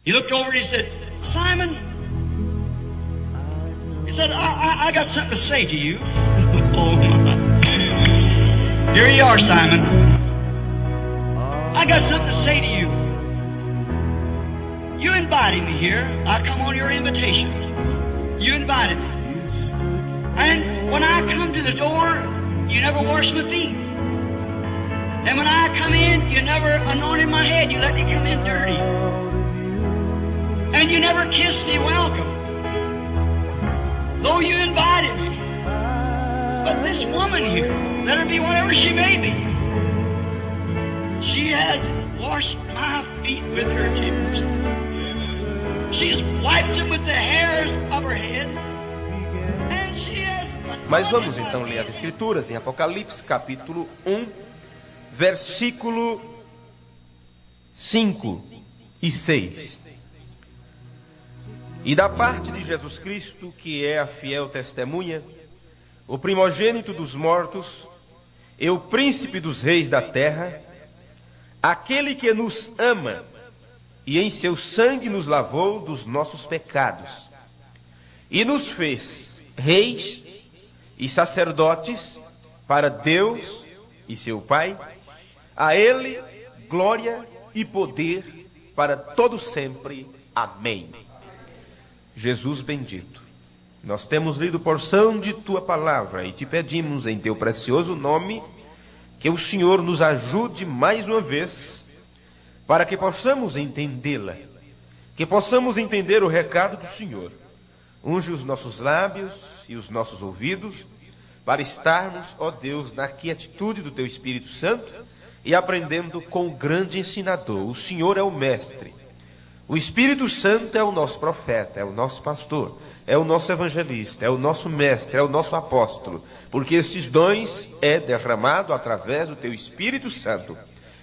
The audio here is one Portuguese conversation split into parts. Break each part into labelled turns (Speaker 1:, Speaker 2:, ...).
Speaker 1: He looked over and he said, Simon, he said, I got something to say to you. Oh my. Here you are, Simon. I got something to say to you. You invited me here. I come on your invitation. You invited me. And when I come to the door, you never washed my feet. And when I come in, you never anointed my head. You let me come in dirty. And you never kissed me welcome, though you invited me. But this woman here, let her be whatever she may be, she has washed my feet with her tears. She's wiped them with the hairs of her head. And she has...
Speaker 2: Mas vamos então ler as Escrituras em Apocalipse capítulo 1, versículo 5 e 6. E da parte de Jesus Cristo, que é a fiel testemunha, o primogênito dos mortos, e o príncipe dos reis da terra, aquele que nos ama e em seu sangue nos lavou dos nossos pecados, e nos fez reis e sacerdotes para Deus e seu Pai, a Ele glória e poder para todo sempre. Amém. Jesus bendito, nós temos lido porção de Tua palavra e te pedimos em Teu precioso nome que o Senhor nos ajude mais uma vez para que possamos entendê-la, que possamos entender o recado do Senhor. Unge os nossos lábios e os nossos ouvidos para estarmos, ó Deus, na quietude do Teu Espírito Santo e aprendendo com o grande ensinador. O Senhor é o mestre. O Espírito Santo é o nosso profeta, é o nosso pastor, é o nosso evangelista, é o nosso mestre, é o nosso apóstolo, porque estes dons é derramado através do Teu Espírito Santo.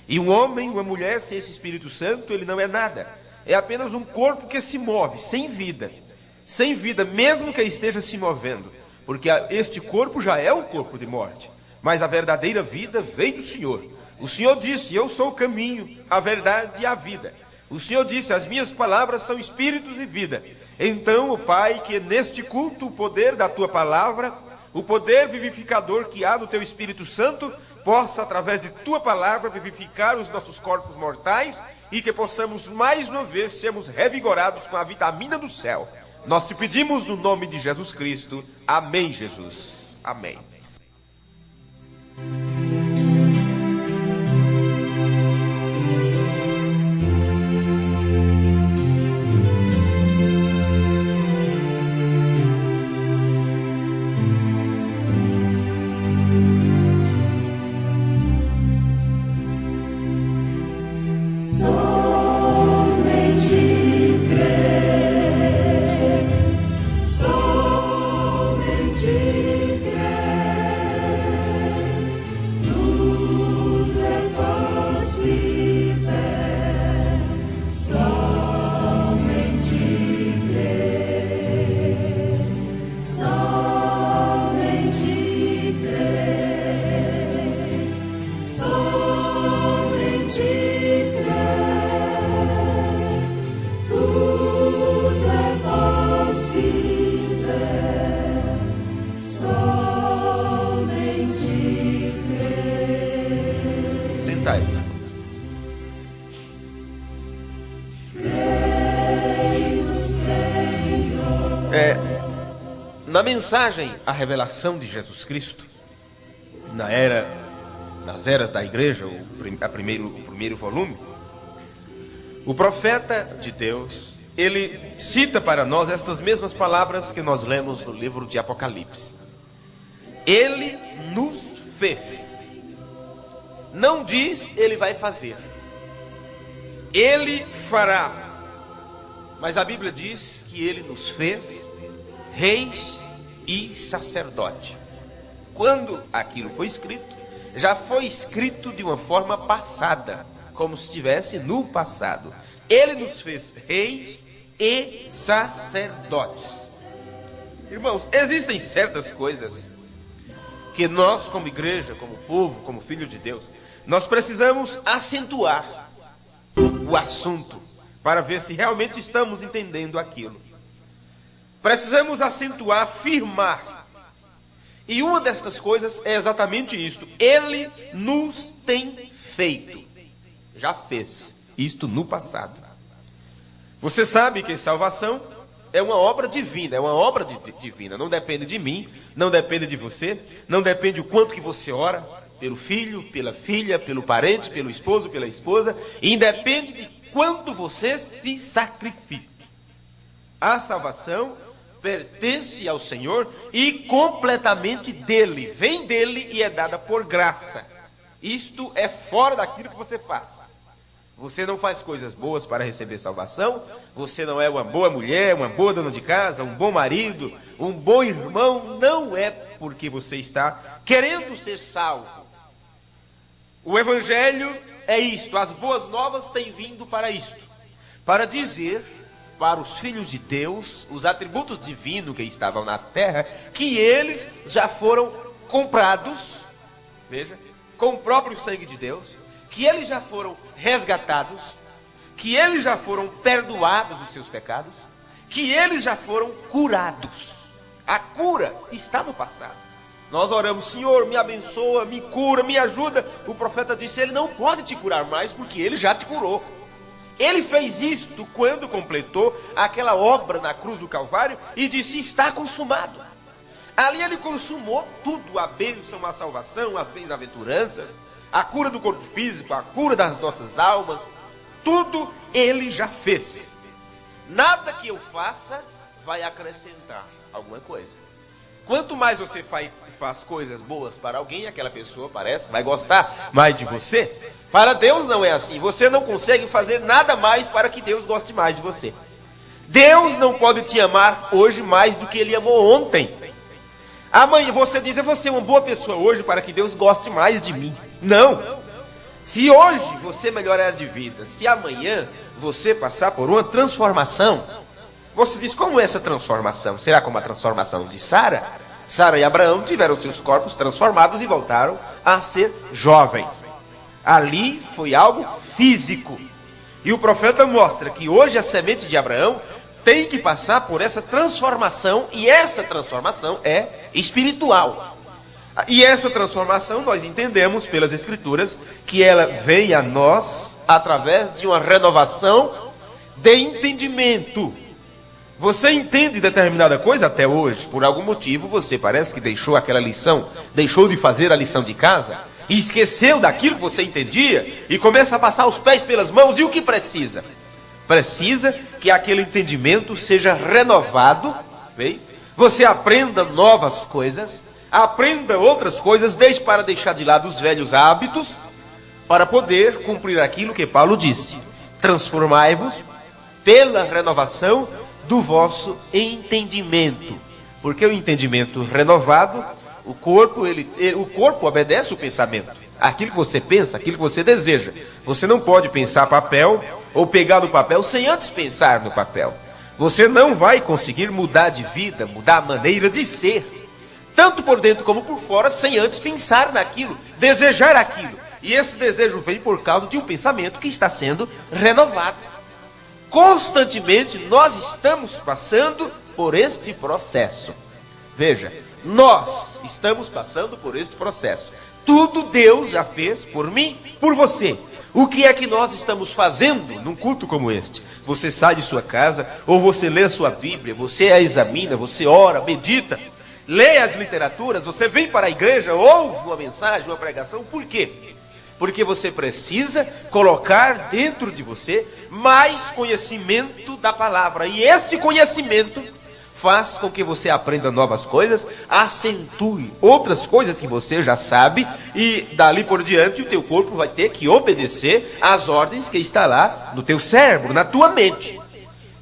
Speaker 2: E um homem, uma mulher sem esse Espírito Santo, ele não é nada. É apenas um corpo que se move, sem vida, mesmo que esteja se movendo, porque este corpo já é um corpo de morte, mas a verdadeira vida vem do Senhor. O Senhor disse, eu sou o caminho, a verdade e a vida. O Senhor disse, as minhas palavras são espíritos e vida. Então, ó Pai, que neste culto o poder da Tua palavra, o poder vivificador que há no Teu Espírito Santo, possa, através de Tua palavra, vivificar os nossos corpos mortais e que possamos, mais uma vez, sermos revigorados com a vitamina do céu. Nós te pedimos no nome de Jesus Cristo. Amém, Jesus. Amém. Na mensagem A Revelação de Jesus Cristo, nas eras da igreja, o primeiro volume, o profeta de Deus, ele cita para nós estas mesmas palavras que nós lemos no livro de Apocalipse. Ele nos fez. Não diz ele vai fazer. Ele fará. Mas a Bíblia diz que ele nos fez reis e sacerdote. Quando aquilo foi escrito, já foi escrito de uma forma passada, como se estivesse no passado. Ele nos fez reis e sacerdotes. Irmãos, existem certas coisas que nós, como igreja, como povo, como filho de Deus, nós precisamos acentuar o assunto, para ver se realmente estamos entendendo aquilo. Precisamos acentuar, afirmar. E uma destas coisas é exatamente isto. Ele nos tem feito. Já fez isto no passado. Você sabe que salvação é uma obra divina, é uma obra divina. Não depende de mim, não depende de você, não depende o quanto que você ora pelo filho, pela filha, pelo parente, pelo esposo, pela esposa. Independe de quanto você se sacrifique. A salvação pertence ao Senhor e completamente dele. Vem dele e é dada por graça. Isto é fora daquilo que você faz. Você não faz coisas boas para receber salvação. Você não é uma boa mulher, uma boa dona de casa, um bom marido, um bom irmão. Não é porque você está querendo ser salvo. O Evangelho é isto. As boas novas têm vindo para isto. Para dizer para os filhos de Deus, os atributos divinos que estavam na terra, que eles já foram comprados, veja, com o próprio sangue de Deus, que eles já foram resgatados, que eles já foram perdoados os seus pecados, que eles já foram curados. A cura está no passado. Nós oramos, Senhor, me abençoa, me cura, me ajuda. O profeta disse, ele não pode te curar mais, porque ele já te curou. Ele fez isto quando completou aquela obra na cruz do Calvário e disse, está consumado. Ali ele consumou tudo, a bênção, a salvação, as bem-aventuranças, a cura do corpo físico, a cura das nossas almas, tudo ele já fez. Nada que eu faça vai acrescentar alguma coisa. Quanto mais você faz coisas boas para alguém, aquela pessoa parece que vai gostar mais de você. Para Deus não é assim. Você não consegue fazer nada mais para que Deus goste mais de você. Deus não pode te amar hoje mais do que Ele amou ontem. Amanhã você diz, eu vou ser uma boa pessoa hoje para que Deus goste mais de mim. Não. Se hoje você melhorar de vida, se amanhã você passar por uma transformação, você diz, como é essa transformação? Será como a transformação de Sara? Sara e Abraão tiveram seus corpos transformados e voltaram a ser jovens. Ali foi algo físico. E o profeta mostra que hoje a semente de Abraão tem que passar por essa transformação, e essa transformação é espiritual. E essa transformação nós entendemos pelas Escrituras que ela vem a nós através de uma renovação de entendimento. Você entende determinada coisa até hoje, por algum motivo você parece que deixou aquela lição, deixou de fazer a lição de casa, e esqueceu daquilo que você entendia, e começa a passar os pés pelas mãos, e o que precisa? Precisa que aquele entendimento seja renovado, bem? Você aprenda novas coisas, aprenda outras coisas, para deixar de lado os velhos hábitos, para poder cumprir aquilo que Paulo disse, transformai-vos pela renovação do vosso entendimento, porque o entendimento renovado, o corpo obedece o pensamento, aquilo que você pensa, aquilo que você deseja. Você não pode pensar papel, ou pegar no papel, sem antes pensar no papel. Você não vai conseguir mudar de vida, mudar a maneira de ser, tanto por dentro como por fora, sem antes pensar naquilo, desejar aquilo. E esse desejo vem por causa de um pensamento que está sendo renovado. Constantemente nós estamos passando por este processo. Veja, nós estamos passando por este processo. Tudo Deus já fez por mim, por você. O que é que nós estamos fazendo num culto como este? Você sai de sua casa, ou você lê a sua Bíblia, você a examina, você ora, medita, lê as literaturas, você vem para a igreja, ouve uma mensagem, uma pregação. Por quê? Porque você precisa colocar dentro de você mais conhecimento da palavra. E este conhecimento faz com que você aprenda novas coisas, acentue outras coisas que você já sabe, e dali por diante o teu corpo vai ter que obedecer às ordens que está lá no teu cérebro, na tua mente.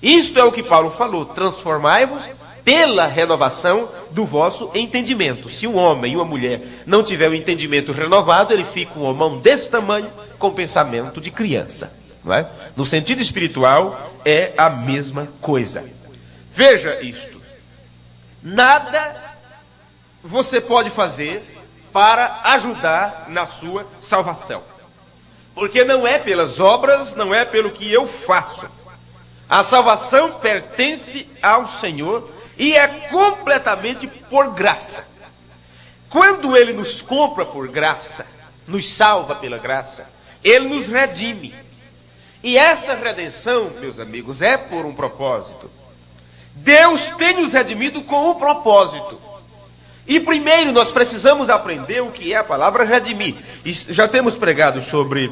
Speaker 2: Isto é o que Paulo falou, transformai-vos pela renovação do vosso entendimento. Se um homem e uma mulher não tiver o entendimento renovado, ele fica um homão desse tamanho, com pensamento de criança, não é? No sentido espiritual é a mesma coisa. Veja isto, nada você pode fazer para ajudar na sua salvação, porque não é pelas obras, não é pelo que eu faço, A salvação pertence ao Senhor e é completamente por graça. Quando Ele nos compra por graça, nos salva pela graça, Ele nos redime. E essa redenção, meus amigos, é por um propósito. Deus tem nos redimido com um propósito. E primeiro nós precisamos aprender o que é a palavra redimir. E já temos pregado sobre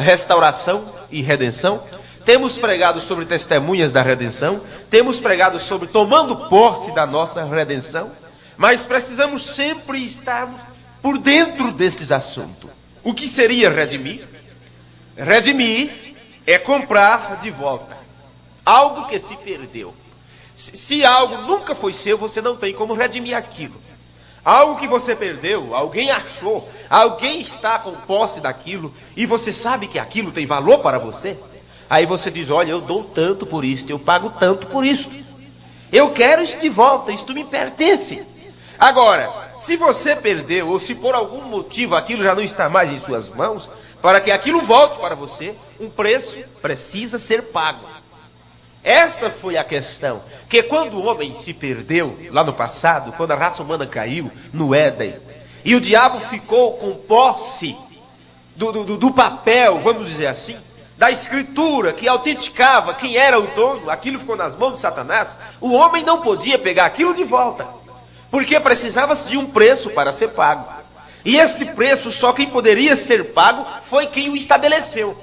Speaker 2: restauração e redenção. Temos pregado sobre testemunhas da redenção. Temos pregado sobre tomando posse da nossa redenção. Mas precisamos sempre estarmos por dentro destes assuntos. O que seria redimir? Redimir é comprar de volta algo que se perdeu. Se algo nunca foi seu, você não tem como redimir aquilo. Algo que você perdeu, alguém achou, alguém está com posse daquilo, e você sabe que aquilo tem valor para você. Aí você diz, olha, eu dou tanto por isso, eu pago tanto por isso. Eu quero isso de volta, isso me pertence. Agora, se você perdeu, ou se por algum motivo aquilo já não está mais em suas mãos, para que aquilo volte para você, um preço precisa ser pago. Esta foi a questão, que quando o homem se perdeu, lá no passado, quando a raça humana caiu no Éden, e o diabo ficou com posse do papel, vamos dizer assim, da escritura que autenticava quem era o dono, aquilo ficou nas mãos de Satanás, o homem não podia pegar aquilo de volta, porque precisava-se de um preço para ser pago. E esse preço, só quem poderia ser pago foi quem o estabeleceu.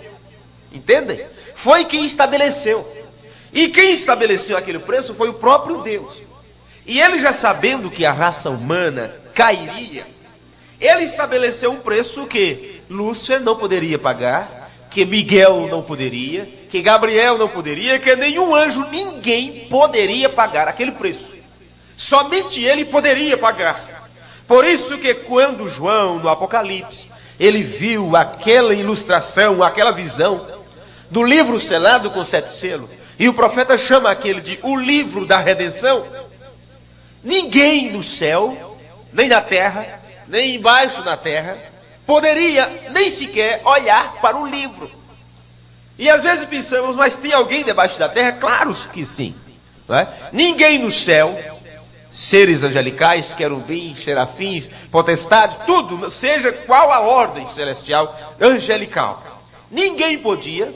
Speaker 2: Entendem? Foi quem estabeleceu. E quem estabeleceu aquele preço foi o próprio Deus. E ele, já sabendo que a raça humana cairia, ele estabeleceu um preço que Lúcifer não poderia pagar, que Miguel não poderia, que Gabriel não poderia, que nenhum anjo, ninguém poderia pagar aquele preço. Somente ele poderia pagar. Por isso que quando João, no Apocalipse, ele viu aquela ilustração, aquela visão do livro selado com 7 selos, e o profeta chama aquele de o livro da redenção, ninguém no céu, nem na terra, nem embaixo na terra, poderia nem sequer olhar para o livro. E às vezes pensamos, mas tem alguém debaixo da terra? Claro que sim. Não é? Ninguém no céu, seres angelicais, querubins, serafins, potestades, tudo, seja qual a ordem celestial, angelical, ninguém podia,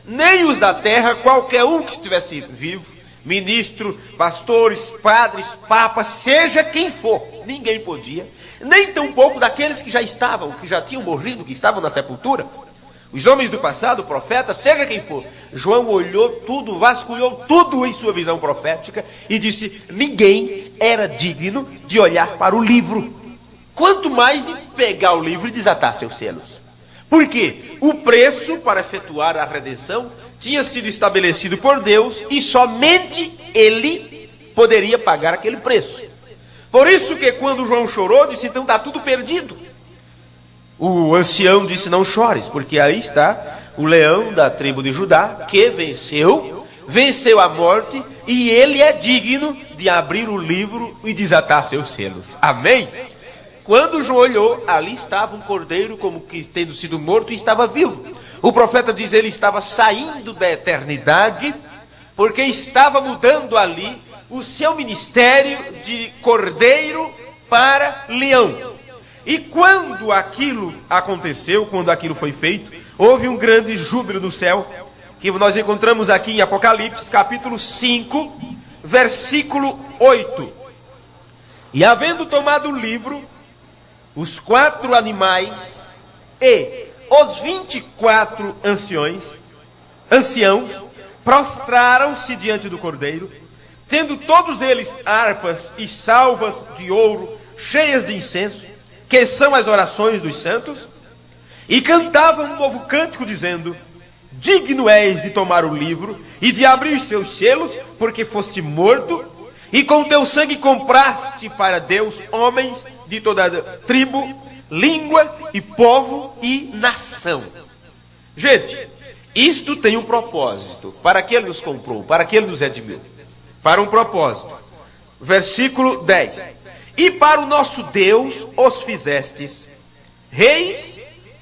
Speaker 2: nem os da terra, qualquer um que estivesse vivo, ministro, pastores, padres, papas, seja quem for, ninguém podia, nem tampouco daqueles que já estavam, que já tinham morrido, que estavam na sepultura, os homens do passado, profetas, seja quem for. João olhou tudo, vasculhou tudo em sua visão profética e disse, ninguém era digno de olhar para o livro, quanto mais de pegar o livro e desatar seus selos. Por quê? O preço para efetuar a redenção tinha sido estabelecido por Deus e somente Ele poderia pagar aquele preço. Por isso que quando João chorou, disse, então está tudo perdido. O ancião disse, não chores, porque aí está o leão da tribo de Judá, que venceu a morte, e ele é digno de abrir o livro e desatar seus selos. Amém? Quando João olhou, ali estava um cordeiro como que tendo sido morto e estava vivo. O profeta diz, ele estava saindo da eternidade, porque estava mudando ali o seu ministério de cordeiro para leão. E quando aquilo aconteceu, quando aquilo foi feito, houve um grande júbilo no céu, que nós encontramos aqui em Apocalipse, capítulo 5, versículo 8. E havendo tomado o livro, os 4 animais e os 24 anciãos prostraram-se diante do cordeiro, tendo todos eles harpas e salvas de ouro cheias de incenso, que são as orações dos santos, e cantavam um novo cântico, dizendo, digno és de tomar o livro e de abrir seus selos, porque foste morto, e com teu sangue compraste para Deus homens de toda tribo, língua e povo e nação. Gente, isto tem um propósito, para que ele nos comprou, para que ele nos redimiu, para um propósito. Versículo 10. E para o nosso Deus os fizestes reis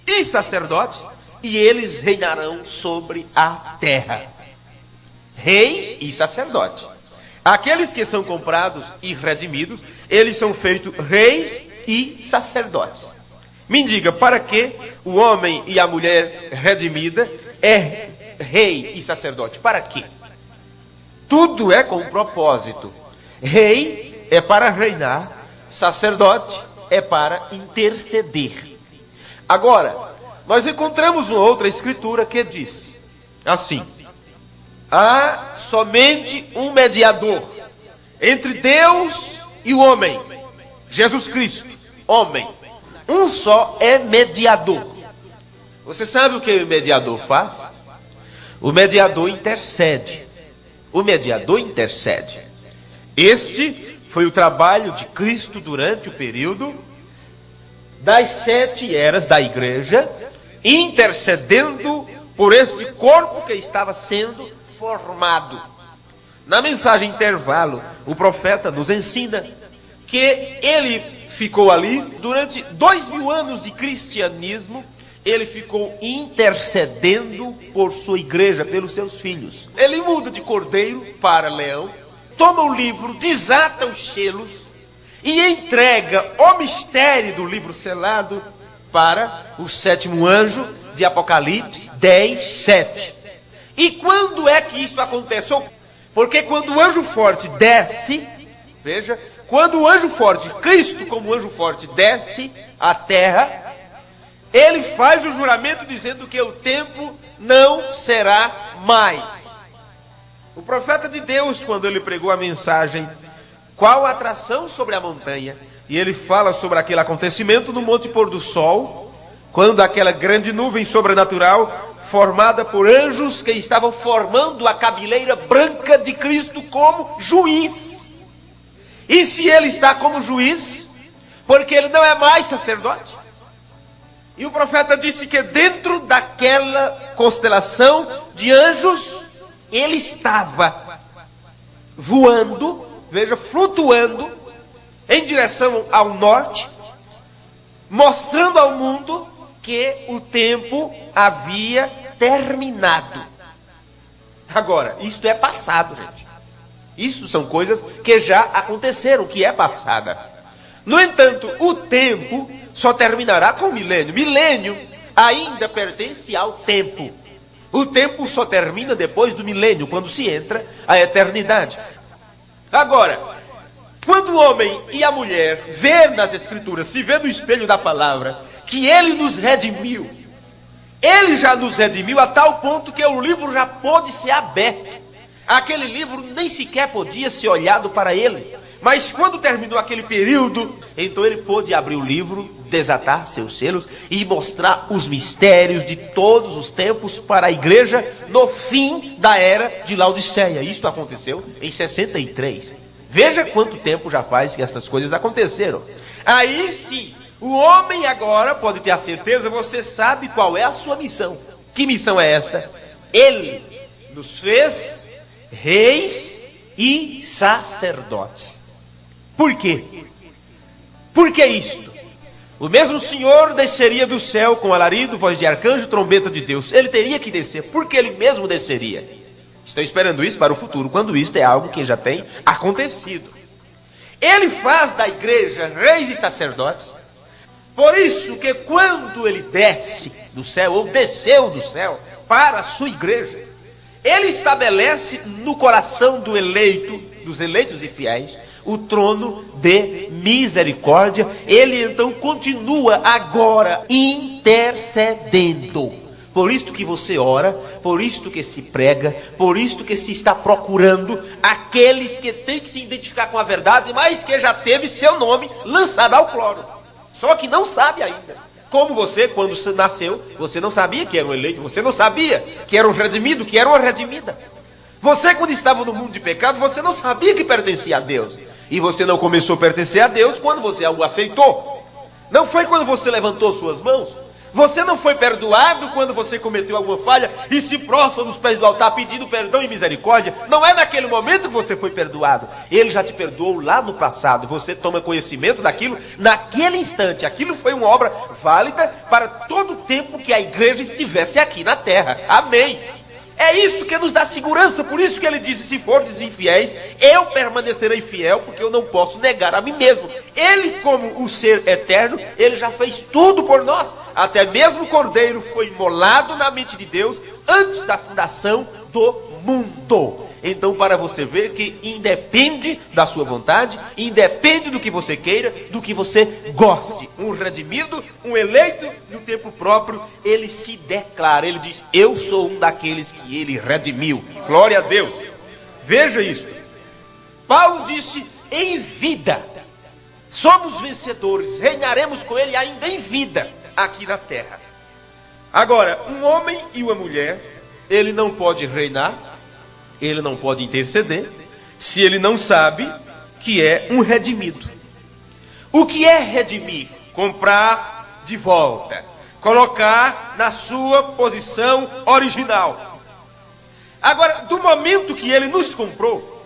Speaker 2: e sacerdotes, e eles reinarão sobre a terra. rei e sacerdote. Aqueles que são comprados e redimidos, eles são feitos reis e sacerdotes. Me diga, para que o homem e a mulher redimida é rei e sacerdote? Para quê? Tudo é com um propósito. Rei é para reinar, sacerdote é para interceder. Agora, nós encontramos uma outra escritura que diz assim: há somente um mediador entre Deus e o homem, Jesus Cristo, homem. Um só é mediador. Você sabe o que o mediador faz? O mediador intercede. O mediador intercede. Este foi o trabalho de Cristo durante o período das 7 eras da igreja, intercedendo por este corpo que estava sendo formado. Na mensagem intervalo, o profeta nos ensina que ele ficou ali durante 2000 anos de cristianismo. Ele ficou intercedendo por sua igreja, pelos seus filhos. Ele muda de cordeiro para leão, toma o livro, desata os selos e entrega o mistério do livro selado para o 7º anjo de Apocalipse 10, 7. E quando é que isso aconteceu? Porque quando o anjo forte desce, veja, quando o anjo forte, Cristo como anjo forte, desce à terra, ele faz o juramento dizendo que o tempo não será mais. O profeta de Deus, quando ele pregou a mensagem, qual a atração sobre a montanha, e ele fala sobre aquele acontecimento no Monte Pôr do Sol, quando aquela grande nuvem sobrenatural, formada por anjos que estavam formando a cabeleira branca de Cristo como juiz. E se ele está como juiz, porque ele não é mais sacerdote? E o profeta disse que dentro daquela constelação de anjos, ele estava voando, veja, flutuando em direção ao norte, mostrando ao mundo que o tempo havia terminado. Agora, isto é passado, gente. Isso são coisas que já aconteceram, que é passada. No entanto, o tempo só terminará com o milênio. Milênio ainda pertence ao tempo. O tempo só termina depois do milênio, quando se entra a eternidade. Agora, quando o homem e a mulher vê nas Escrituras, se vê no espelho da palavra, que ele nos redimiu, ele já nos redimiu a tal ponto que o livro já pôde ser aberto. Aquele livro nem sequer podia ser olhado para ele. Mas quando terminou aquele período, então ele pôde abrir o livro, desatar seus selos e mostrar os mistérios de todos os tempos para a igreja no fim da era de Laodiceia. Isto aconteceu em 63. Veja quanto tempo já faz que estas coisas aconteceram. Aí sim, o homem agora pode ter a certeza, você sabe qual é a sua missão. Que missão é esta? Ele nos fez reis e sacerdotes. Por quê? Por que isto? O mesmo Senhor desceria do céu com alarido, voz de arcanjo, trombeta de Deus. Ele teria que descer, porque ele mesmo desceria. Estou esperando isso para o futuro, quando isto é algo que já tem acontecido. Ele faz da igreja reis e sacerdotes. Por isso que quando ele desce do céu, ou desceu do céu para a sua igreja, ele estabelece no coração do eleito, dos eleitos e fiéis, o trono de misericórdia. Ele então continua agora intercedendo. Por isto que você ora, por isto que se prega, por isto que se está procurando aqueles que têm que se identificar com a verdade, mas que já teve seu nome lançado ao cloro. Só que não sabe ainda. Como você, quando você nasceu, você não sabia que era um eleito, você não sabia que era um redimido, que era uma redimida. Você, quando estava no mundo de pecado, você não sabia que pertencia a Deus. E você não começou a pertencer a Deus quando você o aceitou. Não foi quando você levantou suas mãos. Você não foi perdoado quando você cometeu alguma falha e se prostra nos pés do altar pedindo perdão e misericórdia. Não é naquele momento que você foi perdoado. Ele já te perdoou lá no passado. Você toma conhecimento daquilo naquele instante. Aquilo foi uma obra válida para todo o tempo que a igreja estivesse aqui na terra. Amém. É isso que nos dá segurança. Por isso que ele disse: se fordes infiéis, eu permanecerei fiel, porque eu não posso negar a mim mesmo. Ele, como o ser eterno, ele já fez tudo por nós. Até mesmo o Cordeiro foi imolado na mente de Deus antes da fundação do mundo. Então, para você ver que independe da sua vontade, independe do que você queira, do que você goste. Um redimido, um eleito no tempo próprio, ele se declara, ele diz: eu sou um daqueles que ele redimiu. Glória a Deus. Veja isso. Paulo disse: em vida somos vencedores, reinaremos com ele ainda em vida aqui na terra. Agora, um homem e uma mulher, ele não pode reinar, ele não pode interceder, se ele não sabe que é um redimido. O que é redimir? Comprar de volta, colocar na sua posição original. Agora, do momento que ele nos comprou,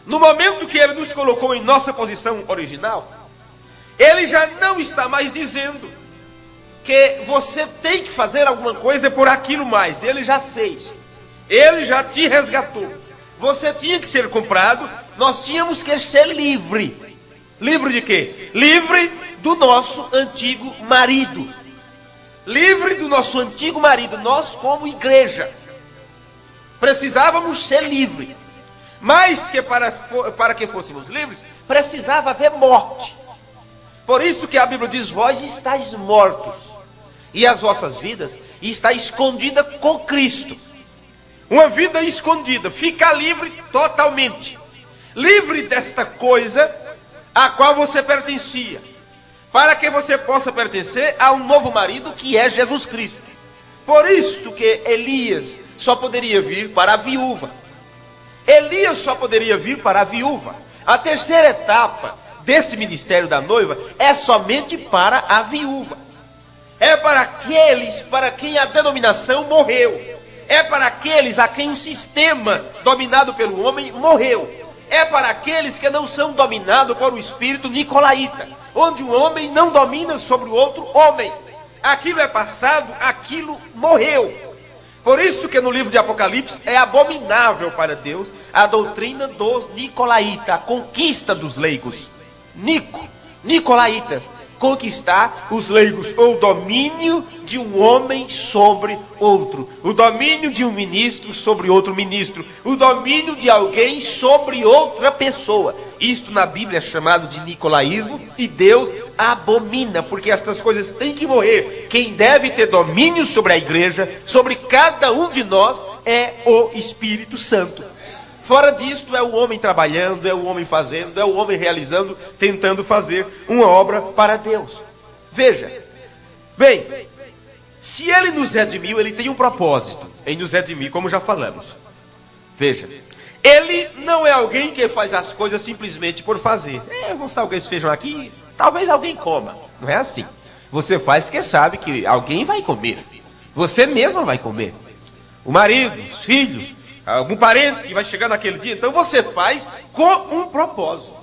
Speaker 2: no momento que ele nos colocou em nossa posição original, ele já não está mais dizendo que você tem que fazer alguma coisa por aquilo mais. Ele já fez. Ele já te resgatou. Você tinha que ser comprado. Nós tínhamos que ser livre. Livre de quê? Livre do nosso antigo marido. Livre do nosso antigo marido. Nós, como igreja, precisávamos ser livres. Mas que para que fôssemos livres, precisava haver morte. Por isso que a Bíblia diz: vós estáis mortos, e as vossas vidas está escondida com Cristo. Uma vida escondida, fica livre totalmente. Livre desta coisa a qual você pertencia, para que você possa pertencer a um novo marido, que é Jesus Cristo. Por isso que Elias só poderia vir para a viúva. Elias só poderia vir para a viúva. A terceira etapa desse ministério da noiva é somente para a viúva. É para aqueles para quem a denominação morreu. É para aqueles a quem o sistema dominado pelo homem morreu. É para aqueles que não são dominados por o espírito nicolaíta, onde o homem não domina sobre o outro homem. Aquilo é passado, aquilo morreu. Por isso que no livro de Apocalipse é abominável para Deus a doutrina dos nicolaítas, a conquista dos leigos. Nicolaíta, conquistar os leigos, ou o domínio de um homem sobre outro, o domínio de um ministro sobre outro ministro, o domínio de alguém sobre outra pessoa. Isto na Bíblia é chamado de nicolaísmo, e Deus abomina, porque estas coisas têm que morrer. Quem deve ter domínio sobre a igreja, sobre cada um de nós, é o Espírito Santo. Fora disto, é o homem trabalhando, é o homem fazendo, é o homem realizando, tentando fazer uma obra para Deus. Veja, bem, se ele nos redimiu, ele tem um propósito em nos redimir, como já falamos. Veja, ele não é alguém que faz as coisas simplesmente por fazer. Vou salgar esse feijão aqui, talvez alguém coma. Não é assim. Você faz porque sabe que alguém vai comer. Você mesma vai comer. O marido, os filhos, algum parente que vai chegar naquele dia. Então você faz com um propósito.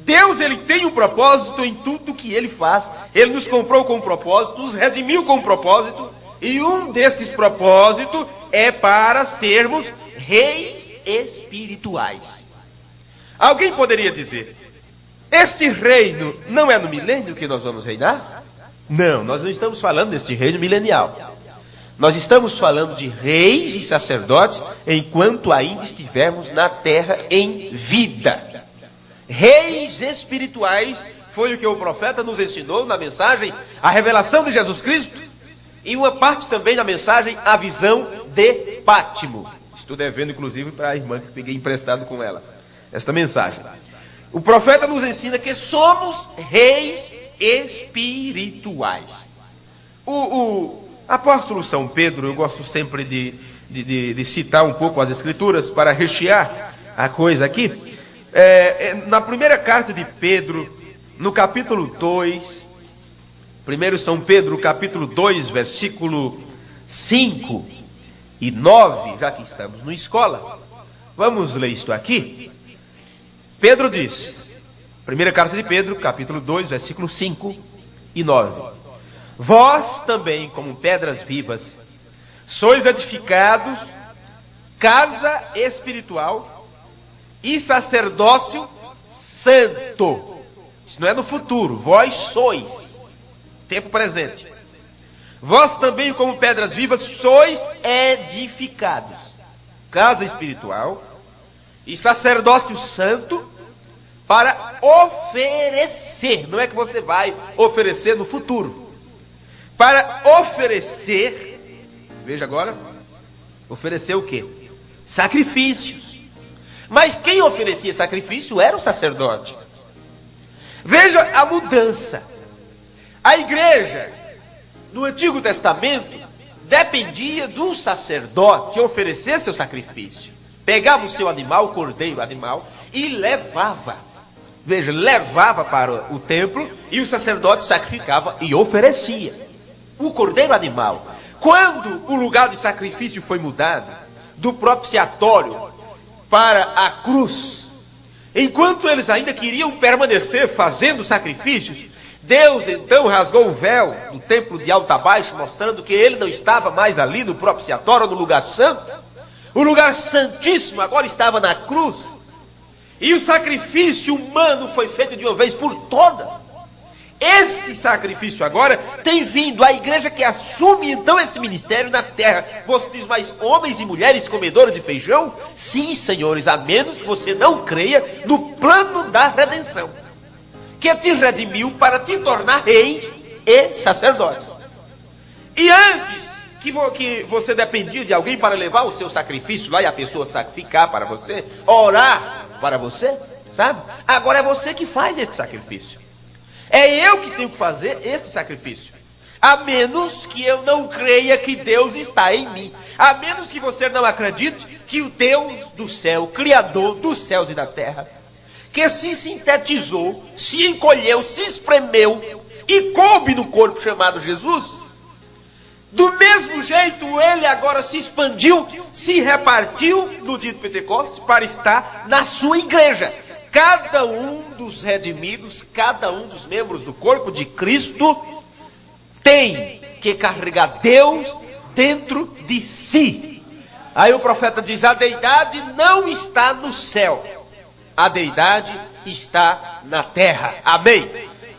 Speaker 2: Deus, ele tem um propósito em tudo que ele faz. Ele nos comprou com um propósito, nos redimiu com um propósito, e um destes propósitos é para sermos reis espirituais. Alguém poderia dizer: este reino não é no milênio que nós vamos reinar? Não, nós não estamos falando deste reino milenial. Nós estamos falando de reis e sacerdotes enquanto ainda estivermos na terra em vida. Reis espirituais foi o que o profeta nos ensinou na mensagem, a revelação de Jesus Cristo, e uma parte também da mensagem, a visão de Pátimo. Estou devendo inclusive para a irmã que peguei emprestado com ela esta mensagem. O profeta nos ensina que somos reis espirituais. O apóstolo São Pedro, eu gosto sempre de citar um pouco as escrituras para rechear a coisa aqui. Na primeira carta de Pedro, no capítulo 2, 1 São Pedro, capítulo 2, versículo 5 e 9, já que estamos no escola, vamos ler isto aqui. Pedro diz, primeira carta de Pedro, capítulo 2, versículo 5 e 9: vós também, como pedras vivas, sois edificados casa espiritual e sacerdócio santo. Isso não é no futuro, vós sois, tempo presente. Vós também, como pedras vivas, sois edificados casa espiritual e sacerdócio santo, para oferecer, não é que você vai oferecer no futuro, para oferecer, veja agora, oferecer o quê? Sacrifícios. Mas quem oferecia sacrifício era o sacerdote. Veja a mudança. A igreja, no Antigo Testamento, dependia do sacerdote que oferecesse o sacrifício. Pegava o seu animal, o cordeiro animal, e levava. Veja, levava para o templo e o sacerdote sacrificava e oferecia o cordeiro animal. Quando o lugar de sacrifício foi mudado do propiciatório para a cruz, enquanto eles ainda queriam permanecer fazendo sacrifícios, Deus então rasgou o véu do templo de alto a baixo, mostrando que ele não estava mais ali no propiciatório, no lugar santo. O lugar santíssimo agora estava na cruz. E o sacrifício humano foi feito de uma vez por todas. Este sacrifício agora tem vindo. A igreja que assume então este ministério na terra. Você diz, mas homens e mulheres comedores de feijão? Sim, senhores, a menos que você não creia no plano da redenção, que te redimiu para te tornar reis e sacerdotes. E antes que você dependia de alguém para levar o seu sacrifício lá e a pessoa sacrificar para você, orar para você, sabe? Agora é você que faz esse sacrifício. É eu que tenho que fazer este sacrifício. A menos que eu não creia que Deus está em mim. A menos que você não acredite que o Deus do céu, Criador dos céus e da terra, que se sintetizou, se encolheu, se espremeu e coube no corpo chamado Jesus, do mesmo jeito ele agora se expandiu, se repartiu no dia de Pentecostes para estar na sua igreja. Cada um dos redimidos, cada um dos membros do corpo de Cristo tem que carregar Deus dentro de si. Aí o profeta diz, a deidade não está no céu, a deidade está na terra. Amém?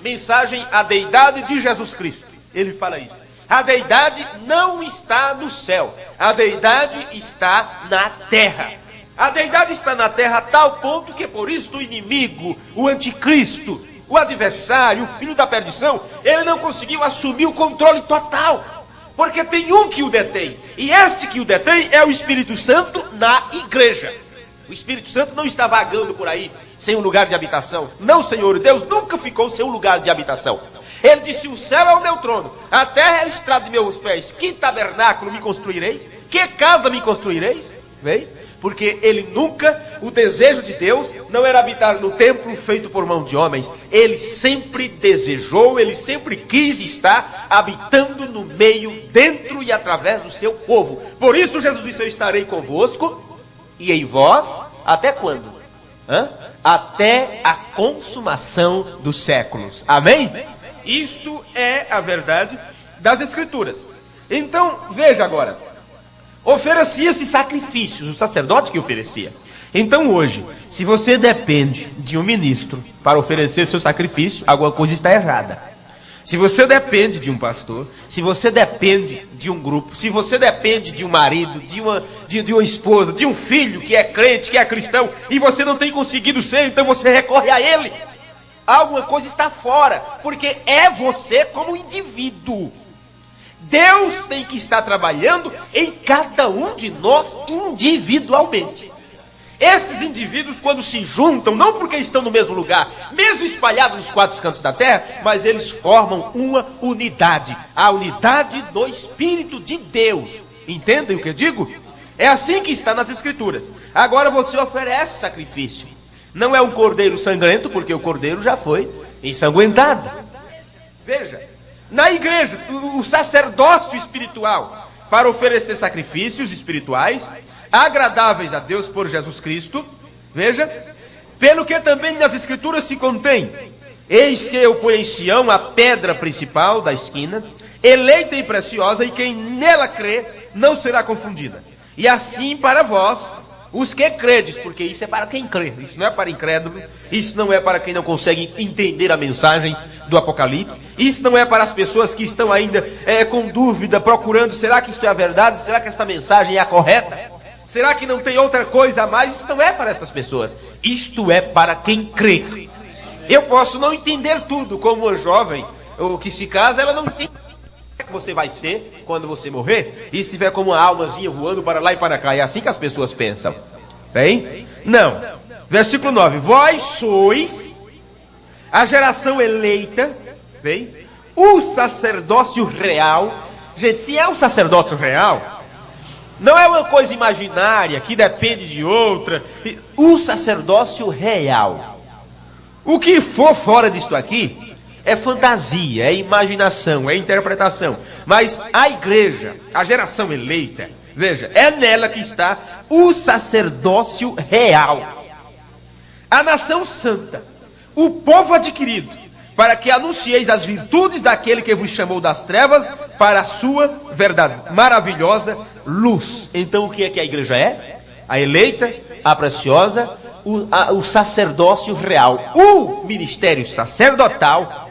Speaker 2: Mensagem, a deidade de Jesus Cristo. Ele fala isso. A deidade não está no céu, a deidade está na terra. A deidade está na terra a tal ponto que por isso o inimigo, o anticristo, o adversário, o filho da perdição, ele não conseguiu assumir o controle total. Porque tem um que o detém. E este que o detém é o Espírito Santo na igreja. O Espírito Santo não está vagando por aí sem um lugar de habitação. Não, Senhor, Deus nunca ficou sem um lugar de habitação. Ele disse, o céu é o meu trono, a terra é a estrada de meus pés. Que tabernáculo me construireis? Que casa me construireis? Vem? Porque ele nunca, o desejo de Deus não era habitar no templo feito por mão de homens. Ele sempre desejou, ele sempre quis estar habitando no meio, dentro e através do seu povo. Por isso Jesus disse, eu estarei convosco e em vós, até quando? Até a consumação dos séculos. Amém? Isto é a verdade das Escrituras. Então, veja agora. Oferecia-se sacrifícios, o sacerdote que oferecia. Então hoje, se você depende de um ministro para oferecer seu sacrifício, alguma coisa está errada. Se você depende de um pastor, se você depende de um grupo, se você depende de um marido, de uma esposa, de um filho que é crente, que é cristão, e você não tem conseguido ser, então você recorre a ele. Alguma coisa está fora, porque é você como indivíduo. Deus tem que estar trabalhando em cada um de nós individualmente. Esses indivíduos, quando se juntam, não porque estão no mesmo lugar, mesmo espalhados nos quatro cantos da terra, mas eles formam uma unidade, a unidade do Espírito de Deus. Entendem o que eu digo? É assim que está nas Escrituras. Agora você oferece sacrifício. Não é um cordeiro sangrento, porque o cordeiro já foi ensanguentado. Veja, na igreja, o sacerdócio espiritual, para oferecer sacrifícios espirituais, agradáveis a Deus por Jesus Cristo, veja, pelo que também nas Escrituras se contém, eis que eu ponho em Sião a pedra principal da esquina, eleita e preciosa, e quem nela crê, não será confundida. E assim para vós, os que credes, porque isso é para quem crê, isso não é para incrédulo, isso não é para quem não consegue entender a mensagem do Apocalipse, isso não é para as pessoas que estão ainda com dúvida, procurando, será que isto é a verdade, será que esta mensagem é a correta, será que não tem outra coisa a mais? Isso não é para estas pessoas, isto é para quem crê. Eu posso não entender tudo, como uma jovem ou que se casa, ela não entende o que você vai ser quando você morrer, e estiver como uma almazinha voando para lá e para cá. É assim que as pessoas pensam. Bem? Não. Versículo 9. Vós sois a geração eleita, bem? O sacerdócio real. Gente, se é um sacerdócio real, não é uma coisa imaginária que depende de outra. O sacerdócio real. O que for fora disto aqui é fantasia, é imaginação, é interpretação. Mas a igreja, a geração eleita, veja, é nela que está o sacerdócio real. A nação santa, o povo adquirido, para que anuncieis as virtudes daquele que vos chamou das trevas para a sua verdade, maravilhosa luz. Então o que é que a igreja é? A eleita, a preciosa, o sacerdócio real. O ministério sacerdotal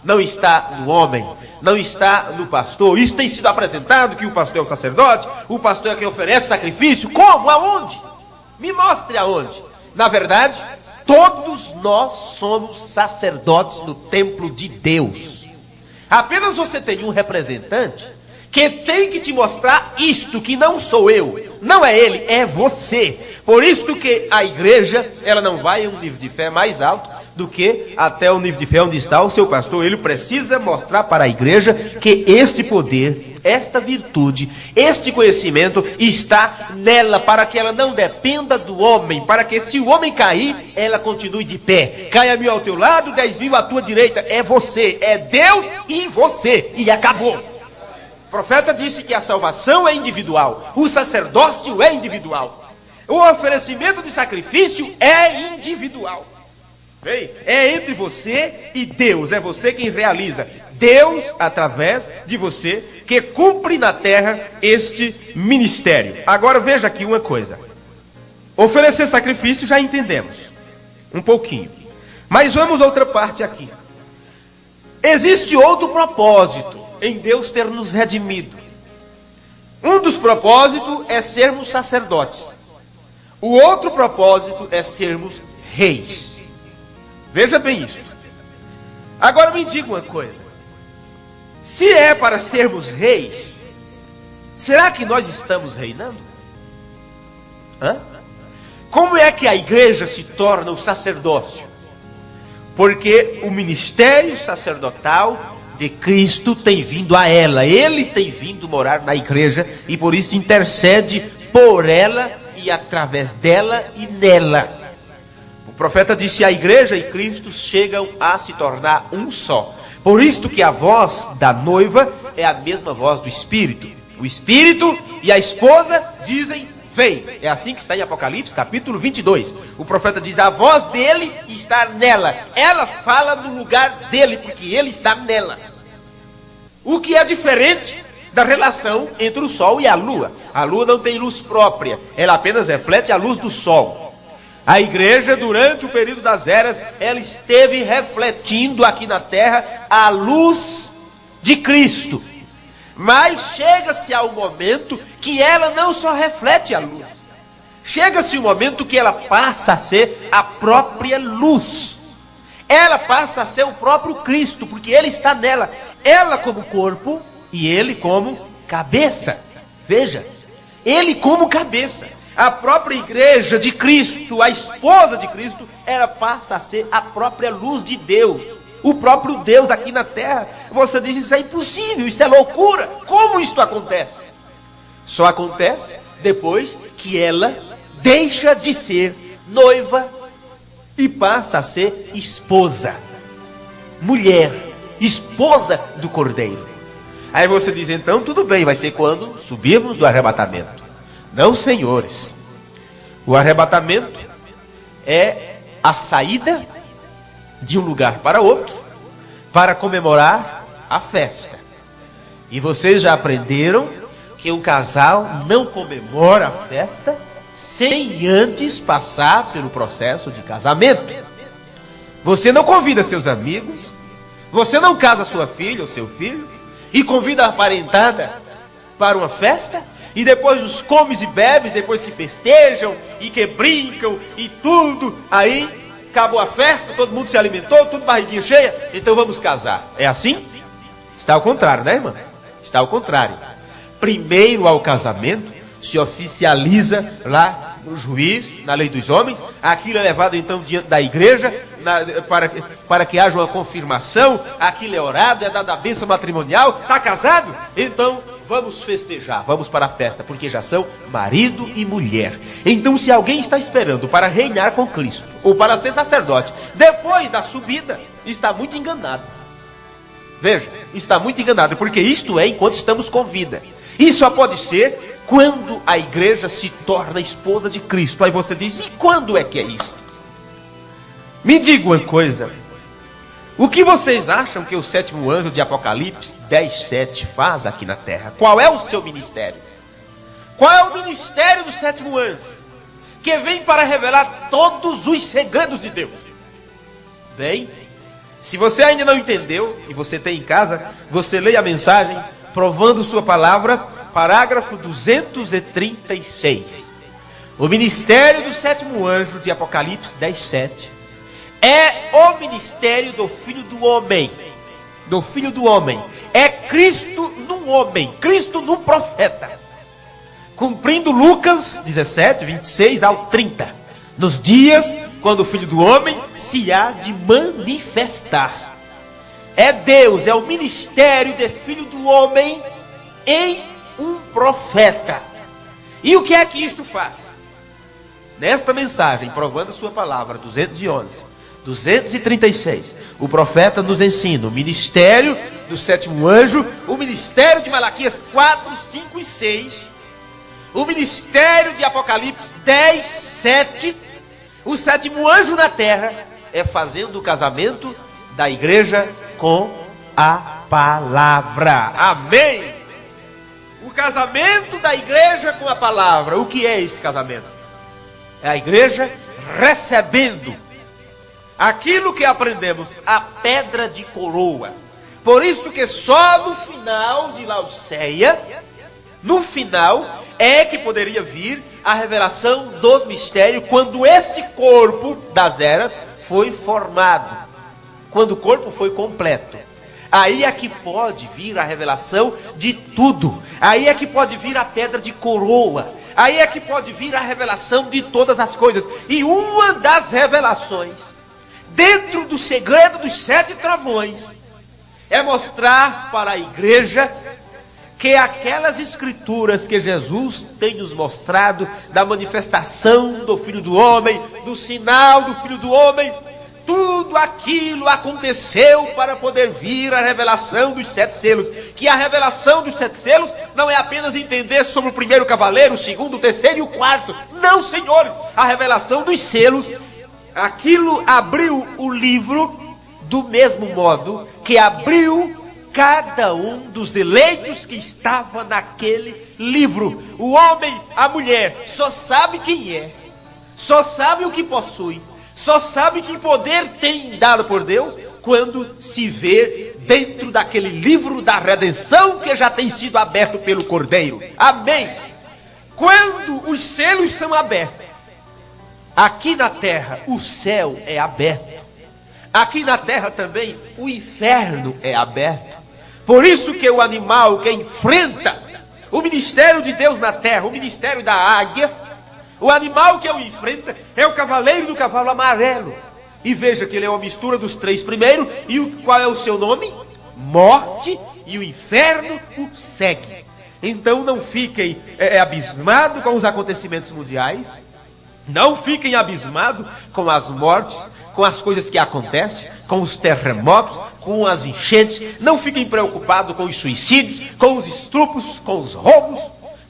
Speaker 2: não está no homem, não está no pastor. Isso tem sido apresentado, que o pastor é o sacerdote, o pastor é quem oferece sacrifício. Como? Aonde? Me mostre aonde. Na verdade, todos nós somos sacerdotes no templo de Deus. Apenas você tem um representante que tem que te mostrar isto, que não sou eu, não é ele, é você. Por isso que a igreja, ela não vai a um nível de fé mais alto do que até o nível de fé onde está o seu pastor. Ele precisa mostrar para a igreja que este poder, esta virtude, este conhecimento está nela, para que ela não dependa do homem, para que se o homem cair, ela continue de pé. Caia 1000 ao teu lado, 10.000 à tua direita. É você, é Deus e você, e acabou. O profeta disse que a salvação é individual, o sacerdócio é individual, o oferecimento de sacrifício é individual. Bem, é entre você e Deus, é você quem realiza. Deus, através de você, que cumpre na terra este ministério. Agora veja aqui uma coisa. Oferecer sacrifício já entendemos um pouquinho, mas vamos a outra parte aqui. Existe outro propósito em Deus ter nos redimido. Um dos propósitos é sermos sacerdotes. O outro propósito é sermos reis. Veja bem isso. Agora me diga uma coisa. Se é para sermos reis, será que nós estamos reinando? Como é que a igreja se torna o sacerdócio? Porque o ministério sacerdotal de Cristo tem vindo a ela. Ele tem vindo morar na igreja e por isso intercede por ela e através dela e nela. O profeta disse: a igreja e Cristo chegam a se tornar um só. Por isto que a voz da noiva é a mesma voz do Espírito. O Espírito e a esposa dizem: vem. É assim que está em Apocalipse, capítulo 22. O profeta diz: a voz dele está nela. Ela fala no lugar dele, porque ele está nela. O que é diferente da relação entre o sol e a lua. A lua não tem luz própria, ela apenas reflete a luz do sol. A igreja, durante o período das eras, ela esteve refletindo aqui na terra a luz de Cristo. Mas chega-se ao momento que ela não só reflete a luz. Chega-se o momento que ela passa a ser a própria luz. Ela passa a ser o próprio Cristo, porque Ele está nela. Ela como corpo e Ele como cabeça. Veja, Ele como cabeça. A própria igreja de Cristo, a esposa de Cristo, ela passa a ser a própria luz de Deus. O próprio Deus aqui na terra. Você diz: isso é impossível, isso é loucura. Como isso acontece? Só acontece depois que ela deixa de ser noiva e passa a ser esposa, mulher, esposa do Cordeiro. Aí você diz: então tudo bem, vai ser quando subirmos do arrebatamento. Não, senhores. O arrebatamento é a saída de um lugar para outro para comemorar a festa. E vocês já aprenderam
Speaker 3: que um casal não comemora a festa sem antes passar pelo processo de casamento. Você não convida seus amigos, você não casa sua filha ou seu filho e convida a parentada para uma festa e depois os comes e bebes, depois que festejam e que brincam e tudo, aí acabou a festa, todo mundo se alimentou, tudo barriguinha cheia, então vamos casar. É assim? Está ao contrário, né, irmã? Está ao contrário. Primeiro ao casamento se oficializa lá no juiz, na lei dos homens, aquilo é levado então diante da igreja, para que haja uma confirmação, aquilo é orado, é dada a bênção matrimonial, está casado? Então vamos festejar, vamos para a festa, porque já são marido e mulher. Então se alguém está esperando para reinar com Cristo, ou para ser sacerdote, depois da subida, está muito enganado. Veja, está muito enganado, porque isto é enquanto estamos com vida. Isso só pode ser quando a igreja se torna esposa de Cristo. Aí você diz, e quando é que é isso? Me diga uma coisa, o que vocês acham que o sétimo anjo de Apocalipse 10:7 faz aqui na terra? Qual é o seu ministério? Qual é o ministério do sétimo anjo? Que vem para revelar todos os segredos de Deus. Bem, se você ainda não entendeu, e você tem em casa, você leia a mensagem, Provando Sua Palavra, parágrafo 236. O ministério do sétimo anjo de Apocalipse 10:7 é o ministério do Filho do Homem. Do Filho do Homem. É Cristo no homem, Cristo no profeta. Cumprindo Lucas 17:26 ao 30. Nos dias quando o Filho do Homem se há de manifestar. É Deus, é o ministério de Filho do Homem em um profeta. E o que é que isto faz? Nesta mensagem, Provando Sua Palavra, 211, 236, o profeta nos ensina o ministério do sétimo anjo, o ministério de Malaquias 4, 5 e 6, o ministério de Apocalipse 10:7, o sétimo anjo na terra é fazendo o casamento da igreja com a palavra. Amém? O casamento da igreja com a palavra. O que é esse casamento? É a igreja recebendo aquilo que aprendemos, a pedra de coroa. Por isso que só no final de Laodiceia, no final, é que poderia vir a revelação dos mistérios, quando este corpo das eras foi formado. Quando o corpo foi completo. Aí é que pode vir a revelação de tudo. Aí é que pode vir a pedra de coroa. Aí é que pode vir a revelação de todas as coisas. E uma das revelações, dentro do segredo dos 7 travões, é mostrar para a igreja que aquelas escrituras que Jesus tem nos mostrado, da manifestação do Filho do Homem, do sinal do Filho do Homem, tudo aquilo aconteceu para poder vir a revelação dos 7 selos. Que a revelação dos 7 selos não é apenas entender sobre o primeiro cavaleiro, o segundo, o terceiro e o quarto. Não, senhores, a revelação dos selos, aquilo abriu o livro do mesmo modo que abriu cada um dos eleitos que estava naquele livro. O homem, a mulher, só sabe quem é, só sabe o que possui, só sabe que poder tem dado por Deus quando se vê dentro daquele livro da redenção que já tem sido aberto pelo Cordeiro. Amém? Quando os selos são abertos, aqui na terra o céu é aberto. Aqui na terra também o inferno é aberto. Por isso que o animal que enfrenta o ministério de Deus na terra, o ministério da águia, o animal que o enfrenta é o cavaleiro do cavalo amarelo. E veja que ele é uma mistura dos 3 primeiros. E qual é o seu nome? Morte, e o inferno o segue. Então não fiquem abismados com os acontecimentos mundiais. Não fiquem abismados com as mortes, com as coisas que acontecem, com os terremotos, com as enchentes. Não fiquem preocupados com os suicídios, com os estupros, com os roubos,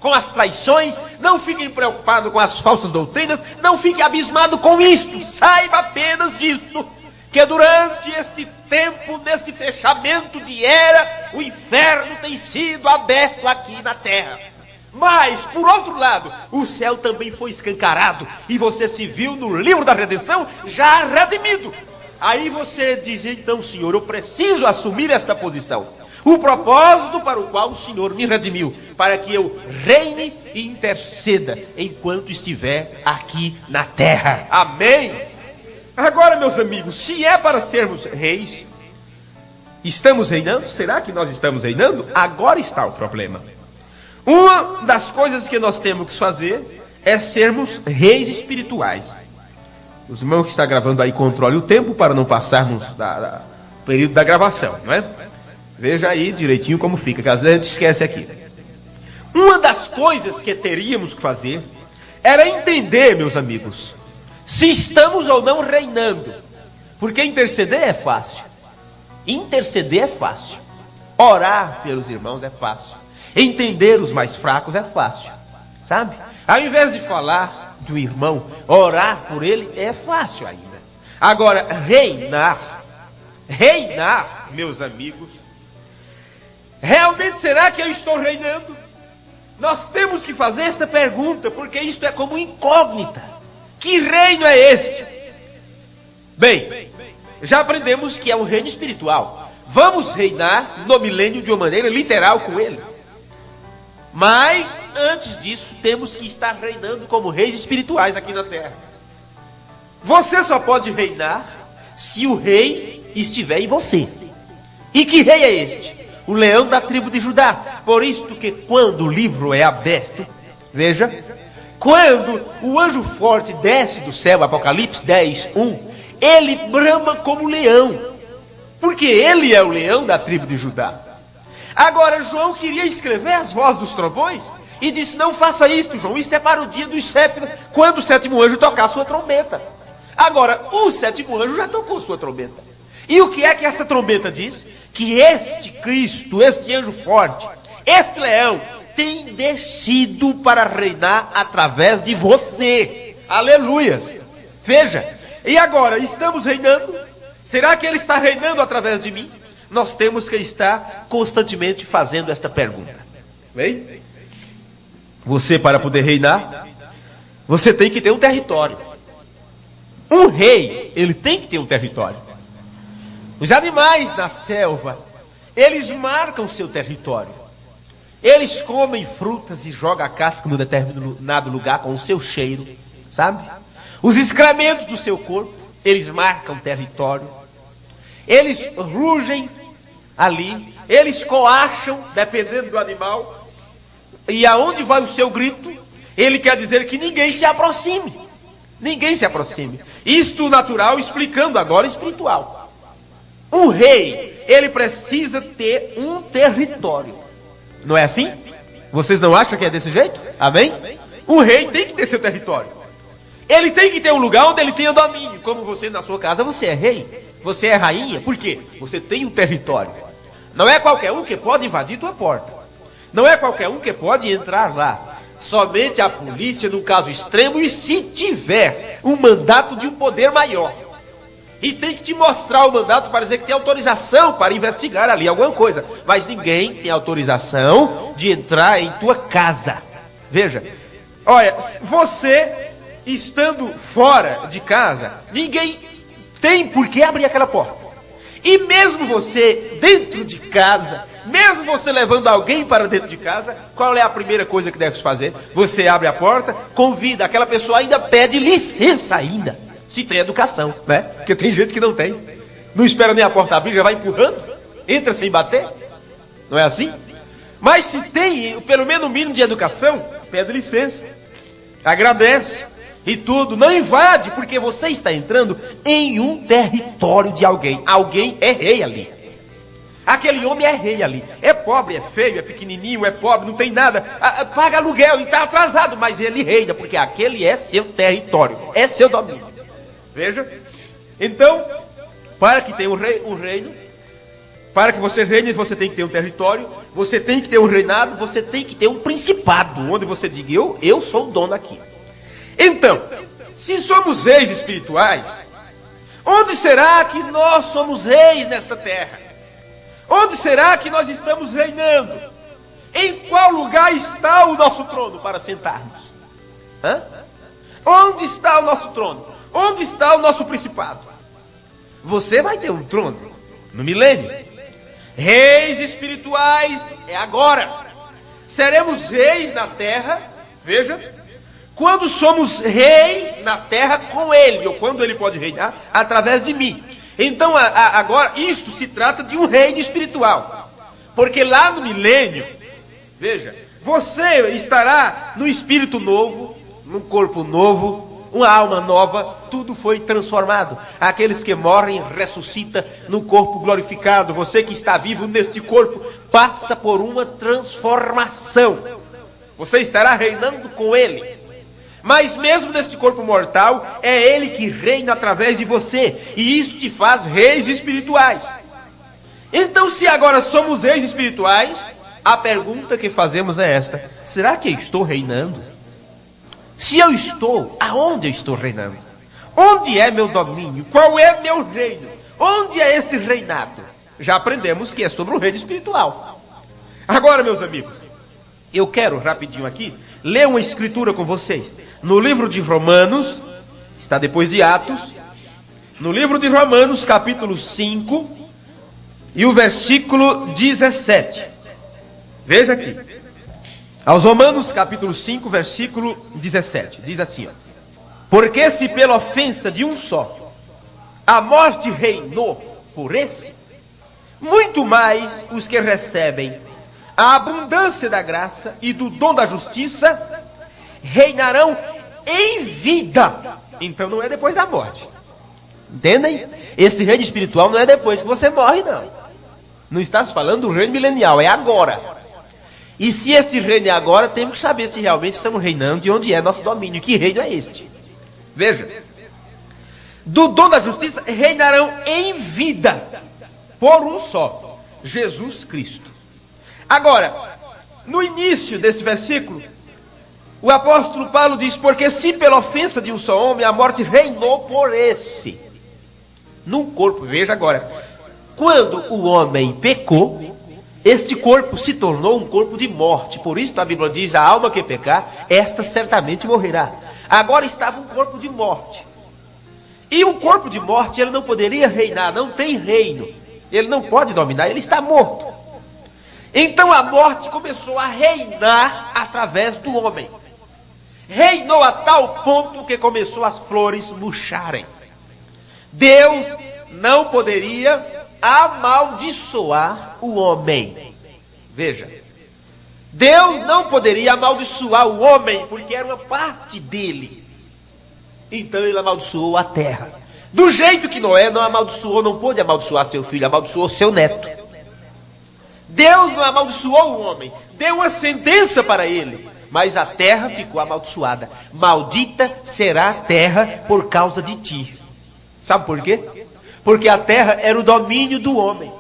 Speaker 3: com as traições. Não fiquem preocupados com as falsas doutrinas. Não fiquem abismados com isto. Saiba apenas disso, que durante este tempo, neste fechamento de era, o inferno tem sido aberto aqui na terra. Mas, por outro lado, o céu também foi escancarado e você se viu no livro da redenção já redimido. Aí você diz: então, Senhor, eu preciso assumir esta posição. O propósito para o qual o Senhor me redimiu, para que eu reine e interceda enquanto estiver aqui na terra. Amém? Agora, meus amigos, se é para sermos reis, estamos reinando? Será que nós estamos reinando? Agora está o problema. Uma das coisas que nós temos que fazer é sermos reis espirituais. Os irmãos que estão gravando aí, controle o tempo para não passarmos do período da gravação, não é? Veja aí direitinho como fica, que às vezes a gente esquece aqui. Uma das coisas que teríamos que fazer era entender, meus amigos, se estamos ou não reinando. Porque interceder é fácil. Interceder é fácil. Orar pelos irmãos é fácil. Entender os mais fracos é fácil. Sabe? Ao invés de falar do irmão, orar por ele é fácil ainda. Agora, reinar, meus amigos, realmente será que eu estou reinando? Nós temos que fazer esta pergunta, porque isto é como incógnita. Que reino é este? Bem, já aprendemos que é um reino espiritual. Vamos reinar no milênio de uma maneira literal com ele. Mas, antes disso, temos que estar reinando como reis espirituais aqui na terra. Você só pode reinar se o rei estiver em você. E que rei é este? O leão da tribo de Judá. Por isso que quando o livro é aberto, veja, quando o anjo forte desce do céu, Apocalipse 10, 1, ele brama como leão, porque ele é o leão da tribo de Judá. Agora, João queria escrever as vozes dos trovões e disse: não faça isto, João, isto é para o dia dos sétimos, quando o sétimo anjo tocar a sua trombeta. Agora, o sétimo anjo já tocou sua trombeta. E o que é que essa trombeta diz? Que este Cristo, este anjo forte, este leão, tem descido para reinar através de você. Aleluias. Veja, e agora, estamos reinando? Será que ele está reinando através de mim? Nós temos que estar constantemente fazendo esta pergunta. Bem? Você, para poder reinar, você tem que ter um território. Um rei, ele tem que ter um território. Os animais na selva, eles marcam seu território. Eles comem frutas e jogam a casca no determinado lugar com o seu cheiro, sabe? Os excrementos do seu corpo, eles marcam território. Eles rugem ali, eles coacham, dependendo do animal. E aonde vai o seu grito, ele quer dizer que ninguém se aproxime. Ninguém se aproxime. Isto natural, explicando agora espiritual. Um rei, ele precisa ter um território. Não é assim? Vocês não acham que é desse jeito? Amém? Um rei tem que ter seu território. Ele tem que ter um lugar onde ele tenha domínio. Como você na sua casa, você é rei. Você é rainha. Por quê? Você tem um território. Não é qualquer um que pode invadir tua porta. Não é qualquer um que pode entrar lá. Somente a polícia, num caso extremo, e se tiver um mandato de um poder maior. E tem que te mostrar o mandato para dizer que tem autorização para investigar ali alguma coisa. Mas ninguém tem autorização de entrar em tua casa. Veja, olha, você estando fora de casa, ninguém tem por que abrir aquela porta. E mesmo você dentro de casa, mesmo você levando alguém para dentro de casa, qual é a primeira coisa que deve fazer? Você abre a porta, convida, aquela pessoa ainda pede licença ainda. Se tem educação, né? Porque tem gente que não tem. Não espera nem a porta abrir, já vai empurrando. Entra sem bater. Não é assim? Mas se tem pelo menos um mínimo de educação, pede licença. Agradece. E tudo. Não invade, porque você está entrando em um território de alguém. Alguém é rei ali. Aquele homem é rei ali. É pobre, é feio, é pequenininho, é pobre, não tem nada. Paga aluguel e está atrasado. Mas ele reina, porque aquele é seu território. É seu domínio. Veja, então, para que tenha um reino, para que você reine, você tem que ter um território, você tem que ter um reinado, você tem que ter um principado, onde você diga, eu sou o dono aqui. Então, se somos reis espirituais, onde será que nós somos reis nesta terra? Onde será que nós estamos reinando? Em qual lugar está o nosso trono para sentarmos? Hã? Onde está o nosso trono? Onde está o nosso principado? Você vai ter um trono no milênio. Reis espirituais é agora. Seremos reis na terra, veja, quando somos reis na terra com Ele, ou quando Ele pode reinar através de mim. Então agora isto se trata de um reino espiritual, porque lá no milênio, veja, você estará no espírito novo, num corpo novo, uma alma nova, tudo foi transformado. Aqueles que morrem ressuscitam no corpo glorificado. Você que está vivo neste corpo passa por uma transformação. Você estará reinando com Ele. Mas mesmo neste corpo mortal, é Ele que reina através de você. E isso te faz reis espirituais. Então, se agora somos reis espirituais, a pergunta que fazemos é esta: será que eu estou reinando? Se eu estou, aonde eu estou reinando? Onde é meu domínio? Qual é meu reino? Onde é esse reinado? Já aprendemos que é sobre o reino espiritual. Agora, meus amigos, eu quero rapidinho aqui ler uma escritura com vocês. No livro de Romanos, está depois de Atos, no livro de Romanos, capítulo 5, e o versículo 17. Veja aqui. Aos Romanos, capítulo 5, versículo 17. Diz assim, ó: porque se pela ofensa de um só a morte reinou por esse, muito mais os que recebem a abundância da graça e do dom da justiça reinarão em vida. Então não é depois da morte. Entendem? Esse reino espiritual não é depois que você morre, não. Não está falando do reino milenial, é agora. E se esse reino é agora, temos que saber se realmente estamos reinando, de onde é nosso domínio, que reino é este. Veja, do dom da justiça reinarão em vida, por um só, Jesus Cristo. Agora, no início desse versículo, o apóstolo Paulo diz: porque se pela ofensa de um só homem a morte reinou por esse, num corpo. Veja agora, quando o homem pecou, este corpo se tornou um corpo de morte. Por isso a Bíblia diz: a alma que pecar, esta certamente morrerá. Agora estava um corpo de morte. E um corpo de morte, ele não poderia reinar, não tem reino. Ele não pode dominar, ele está morto. Então a morte começou a reinar através do homem. Reinou a tal ponto que começou as flores murcharem. Deus não poderia amaldiçoar o homem. Veja, Deus não poderia amaldiçoar o homem, porque era uma parte dele. Então ele amaldiçoou a terra. Do jeito que Noé não amaldiçoou, não pôde amaldiçoar seu filho, amaldiçoou seu neto. Deus não amaldiçoou o homem, deu uma sentença para ele, mas a terra ficou amaldiçoada. Maldita será a terra por causa de ti. Sabe por quê? Porque a terra era o domínio do homem.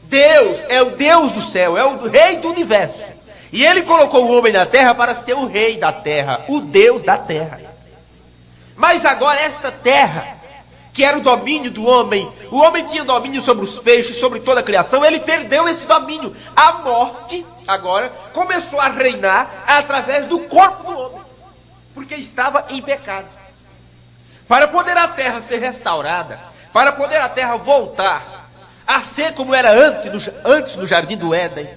Speaker 3: Deus é o Deus do céu, é o rei do universo. E ele colocou o homem na terra para ser o rei da terra, o Deus da terra. Mas agora esta terra, que era o domínio do homem, o homem tinha domínio sobre os peixes, sobre toda a criação, ele perdeu esse domínio. A morte agora começou a reinar através do corpo do homem, porque estava em pecado. Para poder a terra ser restaurada, para poder a terra voltar a ser como era antes no jardim do Éden,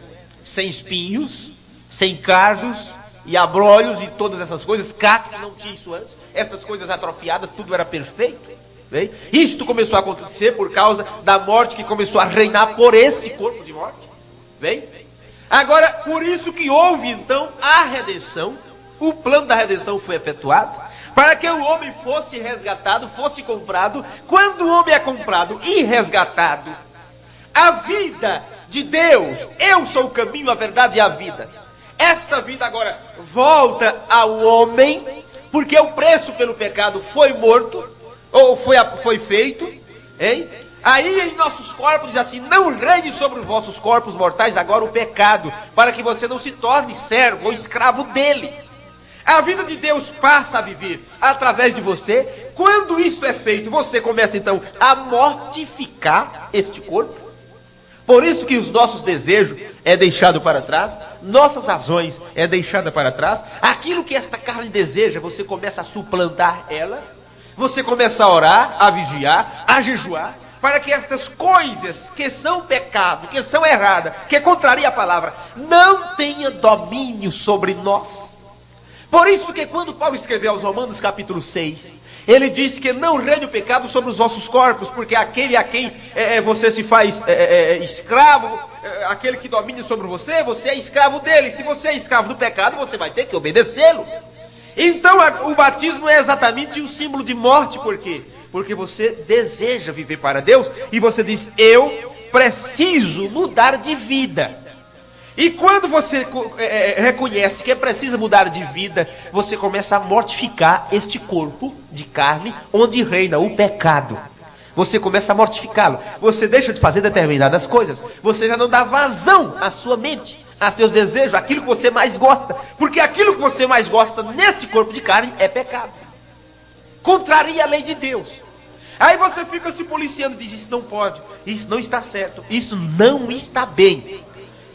Speaker 3: sem espinhos, sem cardos e abrolhos e todas essas coisas, cacto, não tinha isso antes, essas coisas atrofiadas, tudo era perfeito. Bem? Isto começou a acontecer por causa da morte que começou a reinar por esse corpo de morte. Bem? Agora, por isso que houve então a redenção, o plano da redenção foi efetuado, para que o homem fosse resgatado, fosse comprado. Quando o homem é comprado e resgatado, a vida de Deus, eu sou o caminho, a verdade e a vida, esta vida agora volta ao homem, porque o preço pelo pecado foi morto, ou foi feito, hein? Aí em nossos corpos diz assim: não reine sobre os vossos corpos mortais agora o pecado, para que você não se torne servo ou escravo dele. A vida de Deus passa a viver através de você. Quando isso é feito, você começa então a mortificar este corpo. Por isso que os nossos desejos é deixado para trás, nossas razões é deixada para trás, aquilo que esta carne deseja, você começa a suplantar ela, você começa a orar, a vigiar, a jejuar, para que estas coisas que são pecado, que são erradas, que contraria a palavra, não tenha domínio sobre nós. Por isso que quando Paulo escreveu aos Romanos capítulo 6, ele diz que não reine o pecado sobre os vossos corpos, porque aquele a quem você se faz escravo, aquele que domina sobre você, você é escravo dele. Se você é escravo do pecado, você vai ter que obedecê-lo. Então o batismo é exatamente um símbolo de morte. Por quê? Porque você deseja viver para Deus e você diz, eu preciso mudar de vida. E quando você reconhece que é preciso mudar de vida, você começa a mortificar este corpo de carne onde reina o pecado. Você começa a mortificá-lo. Você deixa de fazer determinadas coisas. Você já não dá vazão à sua mente, a seus desejos, aquilo que você mais gosta. Porque aquilo que você mais gosta nesse corpo de carne é pecado. Contraria a lei de Deus. Aí você fica se policiando e diz, isso não pode, isso não está certo, isso não está bem.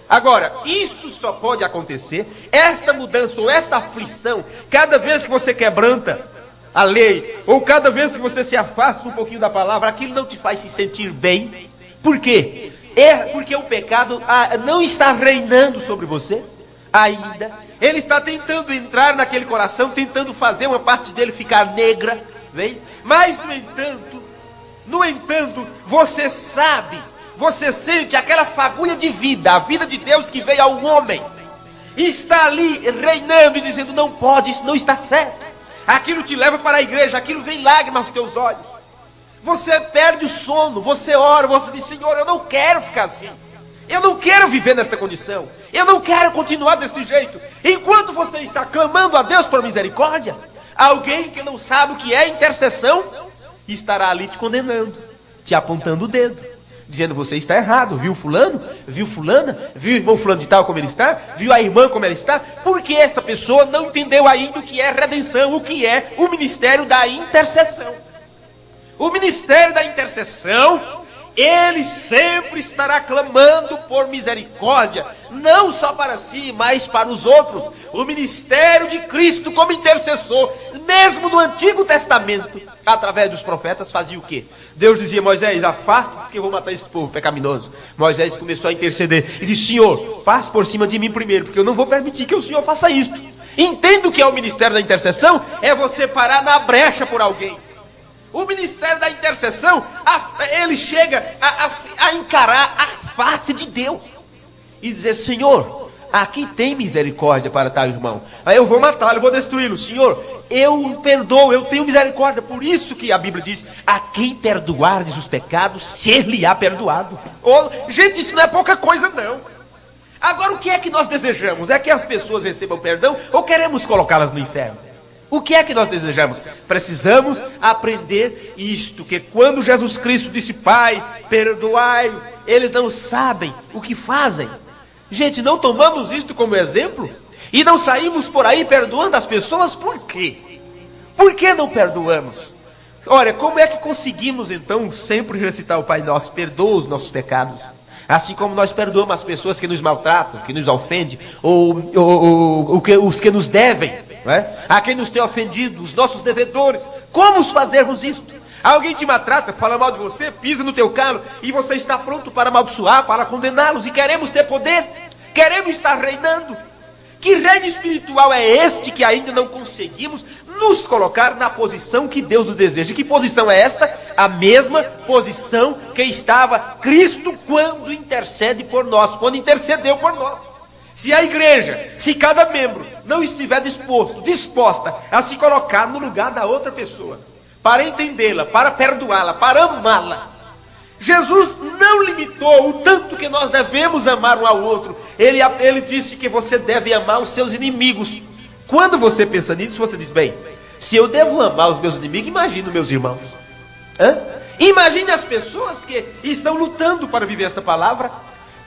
Speaker 3: Agora, isto só pode acontecer, esta mudança ou esta aflição, cada vez que você quebranta a lei, ou cada vez que você se afasta um pouquinho da palavra, aquilo não te faz se sentir bem. Por quê? Porque o pecado não está reinando sobre você ainda. Ele está tentando entrar naquele coração, tentando fazer uma parte dele ficar negra, vem? Mas no entanto, você sabe, você sente aquela fagulha de vida, a vida de Deus que veio ao homem, está ali reinando e dizendo, não pode, isso não está certo. Aquilo te leva para a igreja, aquilo vem lágrimas aos teus olhos. Você perde o sono, você ora, você diz, Senhor, eu não quero ficar assim. Eu não quero viver nesta condição. Eu não quero continuar desse jeito. Enquanto você está clamando a Deus por misericórdia, alguém que não sabe o que é intercessão estará ali te condenando, te apontando o dedo, dizendo, você está errado. Viu fulano? Viu fulana? Viu o irmão fulano de tal como ele está? Viu a irmã como ela está? Porque essa pessoa não entendeu ainda o que é redenção, o que é o ministério da intercessão. O ministério da intercessão, ele sempre estará clamando por misericórdia, não só para si, mas para os outros. O ministério de Cristo como intercessor, mesmo no Antigo Testamento, através dos profetas, fazia o quê? Deus dizia, Moisés, afasta-se que eu vou matar esse povo pecaminoso. Moisés começou a interceder e disse, Senhor, passe por cima de mim primeiro, porque eu não vou permitir que o Senhor faça isso. Entenda o que é o ministério da intercessão? É você parar na brecha por alguém. O ministério da intercessão, ele chega a encarar a face de Deus e dizer, Senhor, aqui tem misericórdia para tal irmão. Aí eu vou matá-lo, eu vou destruí-lo. Senhor, eu o perdoo, eu tenho misericórdia. Por isso que a Bíblia diz, a quem perdoardes os pecados, ser-lhe-á perdoado. Gente, isso não é pouca coisa não. Agora o que é que nós desejamos? É que as pessoas recebam perdão ou queremos colocá-las no inferno? O que é que nós desejamos? Precisamos aprender isto, que quando Jesus Cristo disse, Pai, perdoai, eles não sabem o que fazem. Gente, não tomamos isto como exemplo? E não saímos por aí perdoando as pessoas? Por quê? Por que não perdoamos? Olha, como é que conseguimos então sempre recitar o Pai Nosso? Perdoa os nossos pecados. Assim como nós perdoamos as pessoas que nos maltratam, que nos ofendem, ou os que nos devem, não é? A quem nos tem ofendido, os nossos devedores. Como fazermos isso? Alguém te maltrata, fala mal de você, pisa no teu calo, e você está pronto para amaldiçoar, para condená-los, e queremos ter poder, queremos estar reinando. Que reino espiritual é este que ainda não conseguimos nos colocar na posição que Deus nos deseja? Que posição é esta? A mesma posição que estava Cristo quando intercede por nós, quando intercedeu por nós. Se a igreja, se cada membro não estiver disposta a se colocar no lugar da outra pessoa, para entendê-la, para perdoá-la, para amá-la, Jesus não limitou o tanto que nós devemos amar um ao outro. Ele disse que você deve amar os seus inimigos. Quando você pensa nisso, você diz, bem, se eu devo amar os meus inimigos, imagine meus irmãos. Imagine as pessoas que estão lutando para viver esta palavra.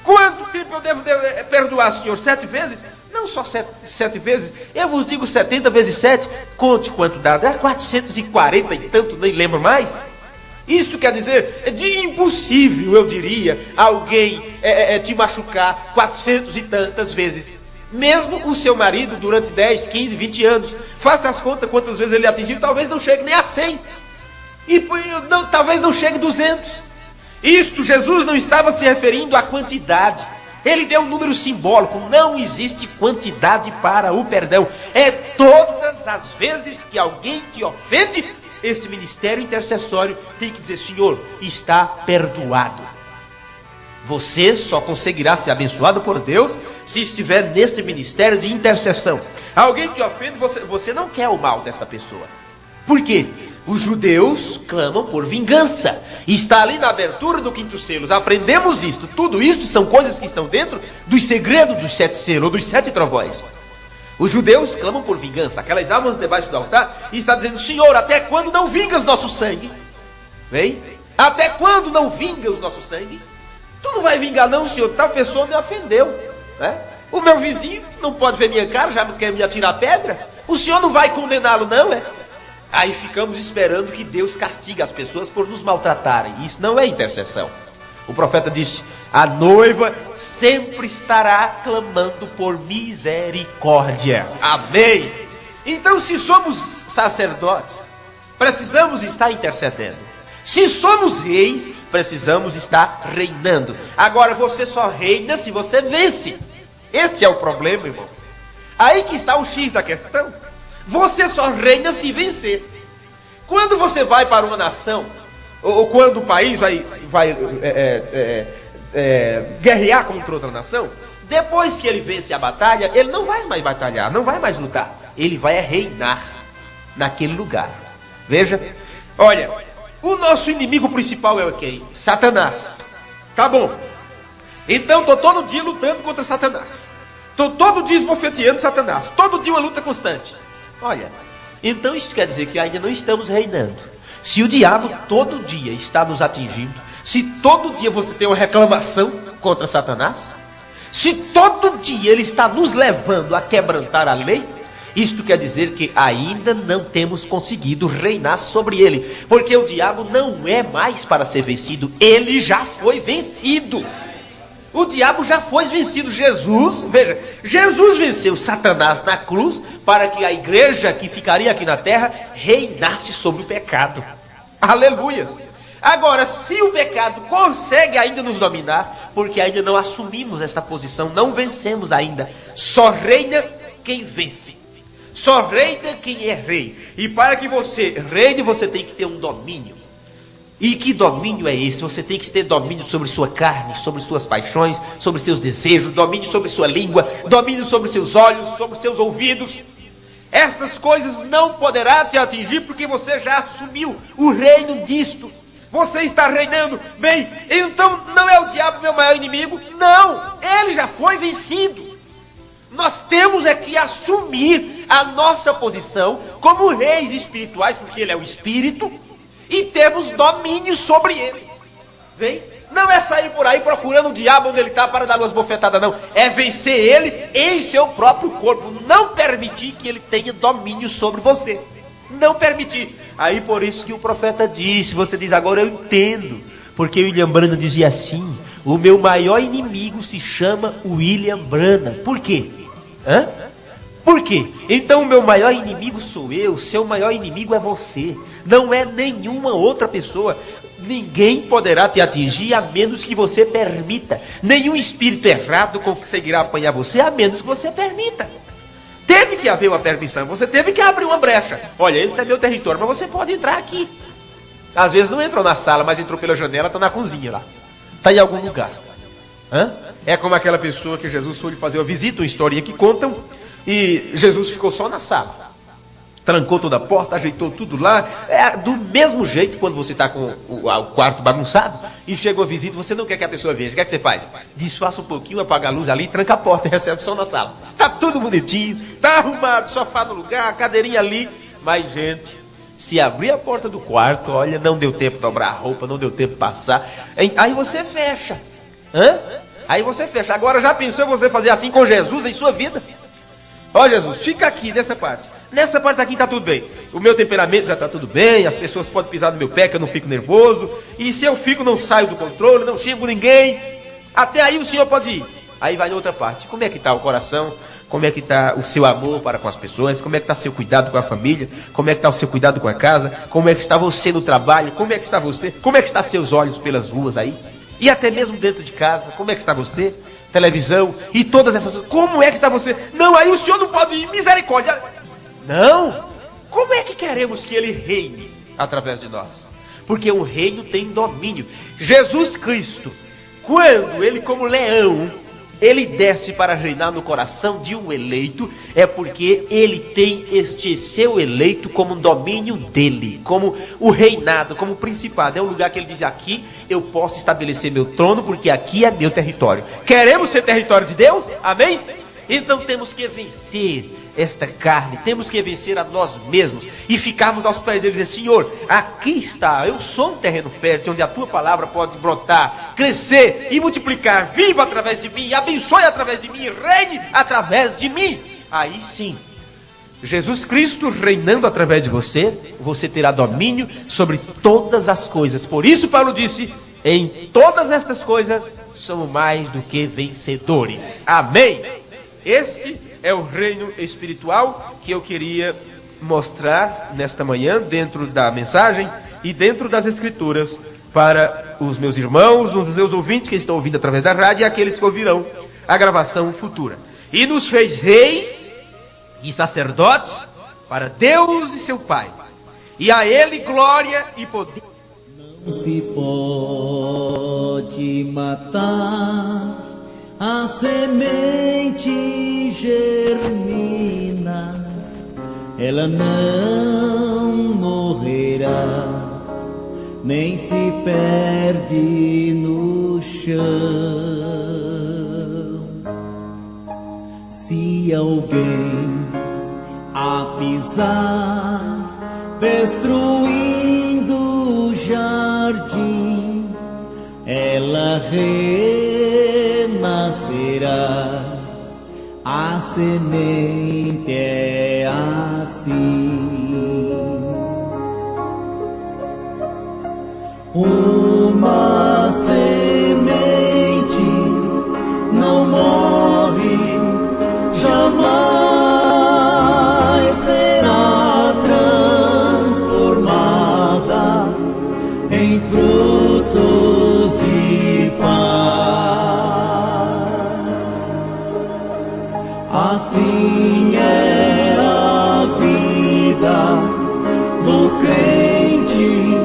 Speaker 3: Quanto tempo eu devo perdoar, Senhor? 7 vezes? Não só 7 vezes, eu vos digo 70 vezes 7. Conte quanto dá. Dá 440 e tanto, nem lembro mais. Isto quer dizer, é de impossível, eu diria, alguém te machucar 400 e tantas vezes. Mesmo o seu marido durante 10, 15, 20 anos. Faça as contas quantas vezes ele atingiu, talvez não chegue nem a 100. E talvez não chegue a 200. Isto, Jesus não estava se referindo à quantidade. Ele deu um número simbólico. Não existe quantidade para o perdão. É todas as vezes que alguém te ofende, este ministério intercessório tem que dizer: Senhor, está perdoado. Você só conseguirá ser abençoado por Deus se estiver neste ministério de intercessão. Alguém te ofende, você não quer o mal dessa pessoa. Por quê? Os judeus clamam por vingança. Está ali na abertura do 5º selo. Aprendemos isto. Tudo isto são coisas que estão dentro dos segredos dos 7 selos, ou dos 7 trovões. Os judeus clamam por vingança. Aquelas almas debaixo do altar, e está dizendo: Senhor, até quando não vingas nosso sangue? Vem? Até quando não vingas o nosso sangue? Tu não vai vingar não, Senhor. Tal pessoa me ofendeu, né? O meu vizinho não pode ver minha cara, já quer me atirar pedra. O Senhor não vai condená-lo não, é? Aí ficamos esperando que Deus castigue as pessoas por nos maltratarem. Isso não é intercessão. O profeta disse: a noiva sempre estará clamando por misericórdia. Amém. Então, se somos sacerdotes, precisamos estar intercedendo. Se somos reis, precisamos estar reinando. Agora, você só reina se você vence. Esse é o problema, irmão. Aí que está o X da questão. Você só reina se vencer. Quando você vai para uma nação, ou quando o país vai guerrear contra outra nação, depois que ele vence a batalha, ele não vai mais batalhar, não vai mais lutar. Ele vai reinar naquele lugar. Veja, olha, o nosso inimigo principal é quem? Satanás. Tá bom. Então estou todo dia lutando contra Satanás. Estou todo dia esbofeteando Satanás. Todo dia uma luta constante. Olha, então isso quer dizer que ainda não estamos reinando. Se o diabo todo dia está nos atingindo, se todo dia você tem uma reclamação contra Satanás, se todo dia ele está nos levando a quebrantar a lei, isto quer dizer que ainda não temos conseguido reinar sobre ele. Porque o diabo não é mais para ser vencido, ele já foi vencido. O diabo já foi vencido. Jesus venceu Satanás na cruz para que a igreja que ficaria aqui na terra reinasse sobre o pecado. Aleluia. Agora, se o pecado consegue ainda nos dominar, porque ainda não assumimos esta posição, não vencemos ainda. Só reina quem vence. Só reina quem é rei. E para que você reine, você tem que ter um domínio. E que domínio é esse? Você tem que ter domínio sobre sua carne, sobre suas paixões, sobre seus desejos, domínio sobre sua língua, domínio sobre seus olhos, sobre seus ouvidos. Estas coisas não poderá te atingir porque você já assumiu o reino disto. Você está reinando. Bem, então não é o diabo meu maior inimigo? Não, ele já foi vencido. Nós temos é que assumir a nossa posição como reis espirituais, porque ele é o espírito, e temos domínio sobre ele. Vem? Não é sair por aí procurando o diabo onde ele está para dar umas bofetadas, não. É vencer ele em seu próprio corpo. Não permitir que ele tenha domínio sobre você. Não permitir. Aí por isso que o profeta disse, você diz agora eu entendo. Porque William Branham dizia assim: o meu maior inimigo se chama William Branham. Por quê? Por quê? Então o meu maior inimigo sou eu, seu maior inimigo é você. Não é nenhuma outra pessoa. Ninguém poderá te atingir a menos que você permita. Nenhum espírito errado conseguirá apanhar você a menos que você permita. Teve que haver uma permissão, você teve que abrir uma brecha. Olha, esse é meu território, mas você pode entrar aqui. Às vezes não entrou na sala, mas entrou pela janela, está na cozinha lá. Está em algum lugar. É como aquela pessoa que Jesus foi fazer uma visita, uma historinha que contam, e Jesus ficou só na sala. Trancou toda a porta, ajeitou tudo lá. É do mesmo jeito quando você está com o quarto bagunçado e chega uma visita, você não quer que a pessoa veja. O que é que você faz? Disfarça um pouquinho, apaga a luz ali, tranca a porta e recebe som na sala. Tá tudo bonitinho, tá arrumado, sofá no lugar, cadeirinha ali. Mas, gente, se abrir a porta do quarto, olha, não deu tempo de dobrar a roupa, não deu tempo de passar. Aí você fecha. Aí você fecha. Agora já pensou você fazer assim com Jesus em sua vida? Ó, Jesus, fica aqui nessa parte. Nessa parte aqui está tudo bem. O meu temperamento já está tudo bem. As pessoas podem pisar no meu pé que eu não fico nervoso. E se eu fico, não saio do controle, não xingo ninguém. Até aí o senhor pode ir. Aí vai outra parte. Como é que está o coração? Como é que está o seu amor para com as pessoas? Como é que está o seu cuidado com a família? Como é que está o seu cuidado com a casa? Como é que está você no trabalho? Como é que está você? Como é que estão seus olhos pelas ruas aí? E até mesmo dentro de casa, como é que está você? Televisão e todas essas coisas. Como é que está você? Não, aí o senhor não pode ir, misericórdia. Não. Como é que queremos que ele reine através de nós? Porque o reino tem domínio. Jesus Cristo, quando ele como leão, ele desce para reinar no coração de um eleito, é porque ele tem este seu eleito como um domínio dele, como o reinado, como o principado. É um lugar que ele diz: aqui eu posso estabelecer meu trono, porque aqui é meu território. Queremos ser território de Deus? Amém? Então temos que vencer esta carne, temos que vencer a nós mesmos e ficarmos aos pés dele e dizer: Senhor, aqui está, eu sou um terreno fértil onde a tua palavra pode brotar, crescer e multiplicar. Viva através de mim, abençoe através de mim, reine através de mim. Aí sim, Jesus Cristo reinando através de você, você terá domínio sobre todas as coisas. Por isso Paulo disse: em todas estas coisas somos mais do que vencedores. Amém. Este é o reino espiritual que eu queria mostrar nesta manhã, dentro da mensagem e dentro das escrituras, para os meus irmãos, os meus ouvintes que estão ouvindo através da rádio e aqueles que ouvirão a gravação futura. E nos fez reis e sacerdotes para Deus e seu Pai, e a Ele glória e poder.
Speaker 4: Não se pode matar, a semente germina, ela não morrerá, nem se perde no chão. Se alguém a pisar, destruindo o jardim, ela renascerá. A semente é assim. Uma semente não morre, jamais será transformada em frutos de paz. Assim é a vida do crente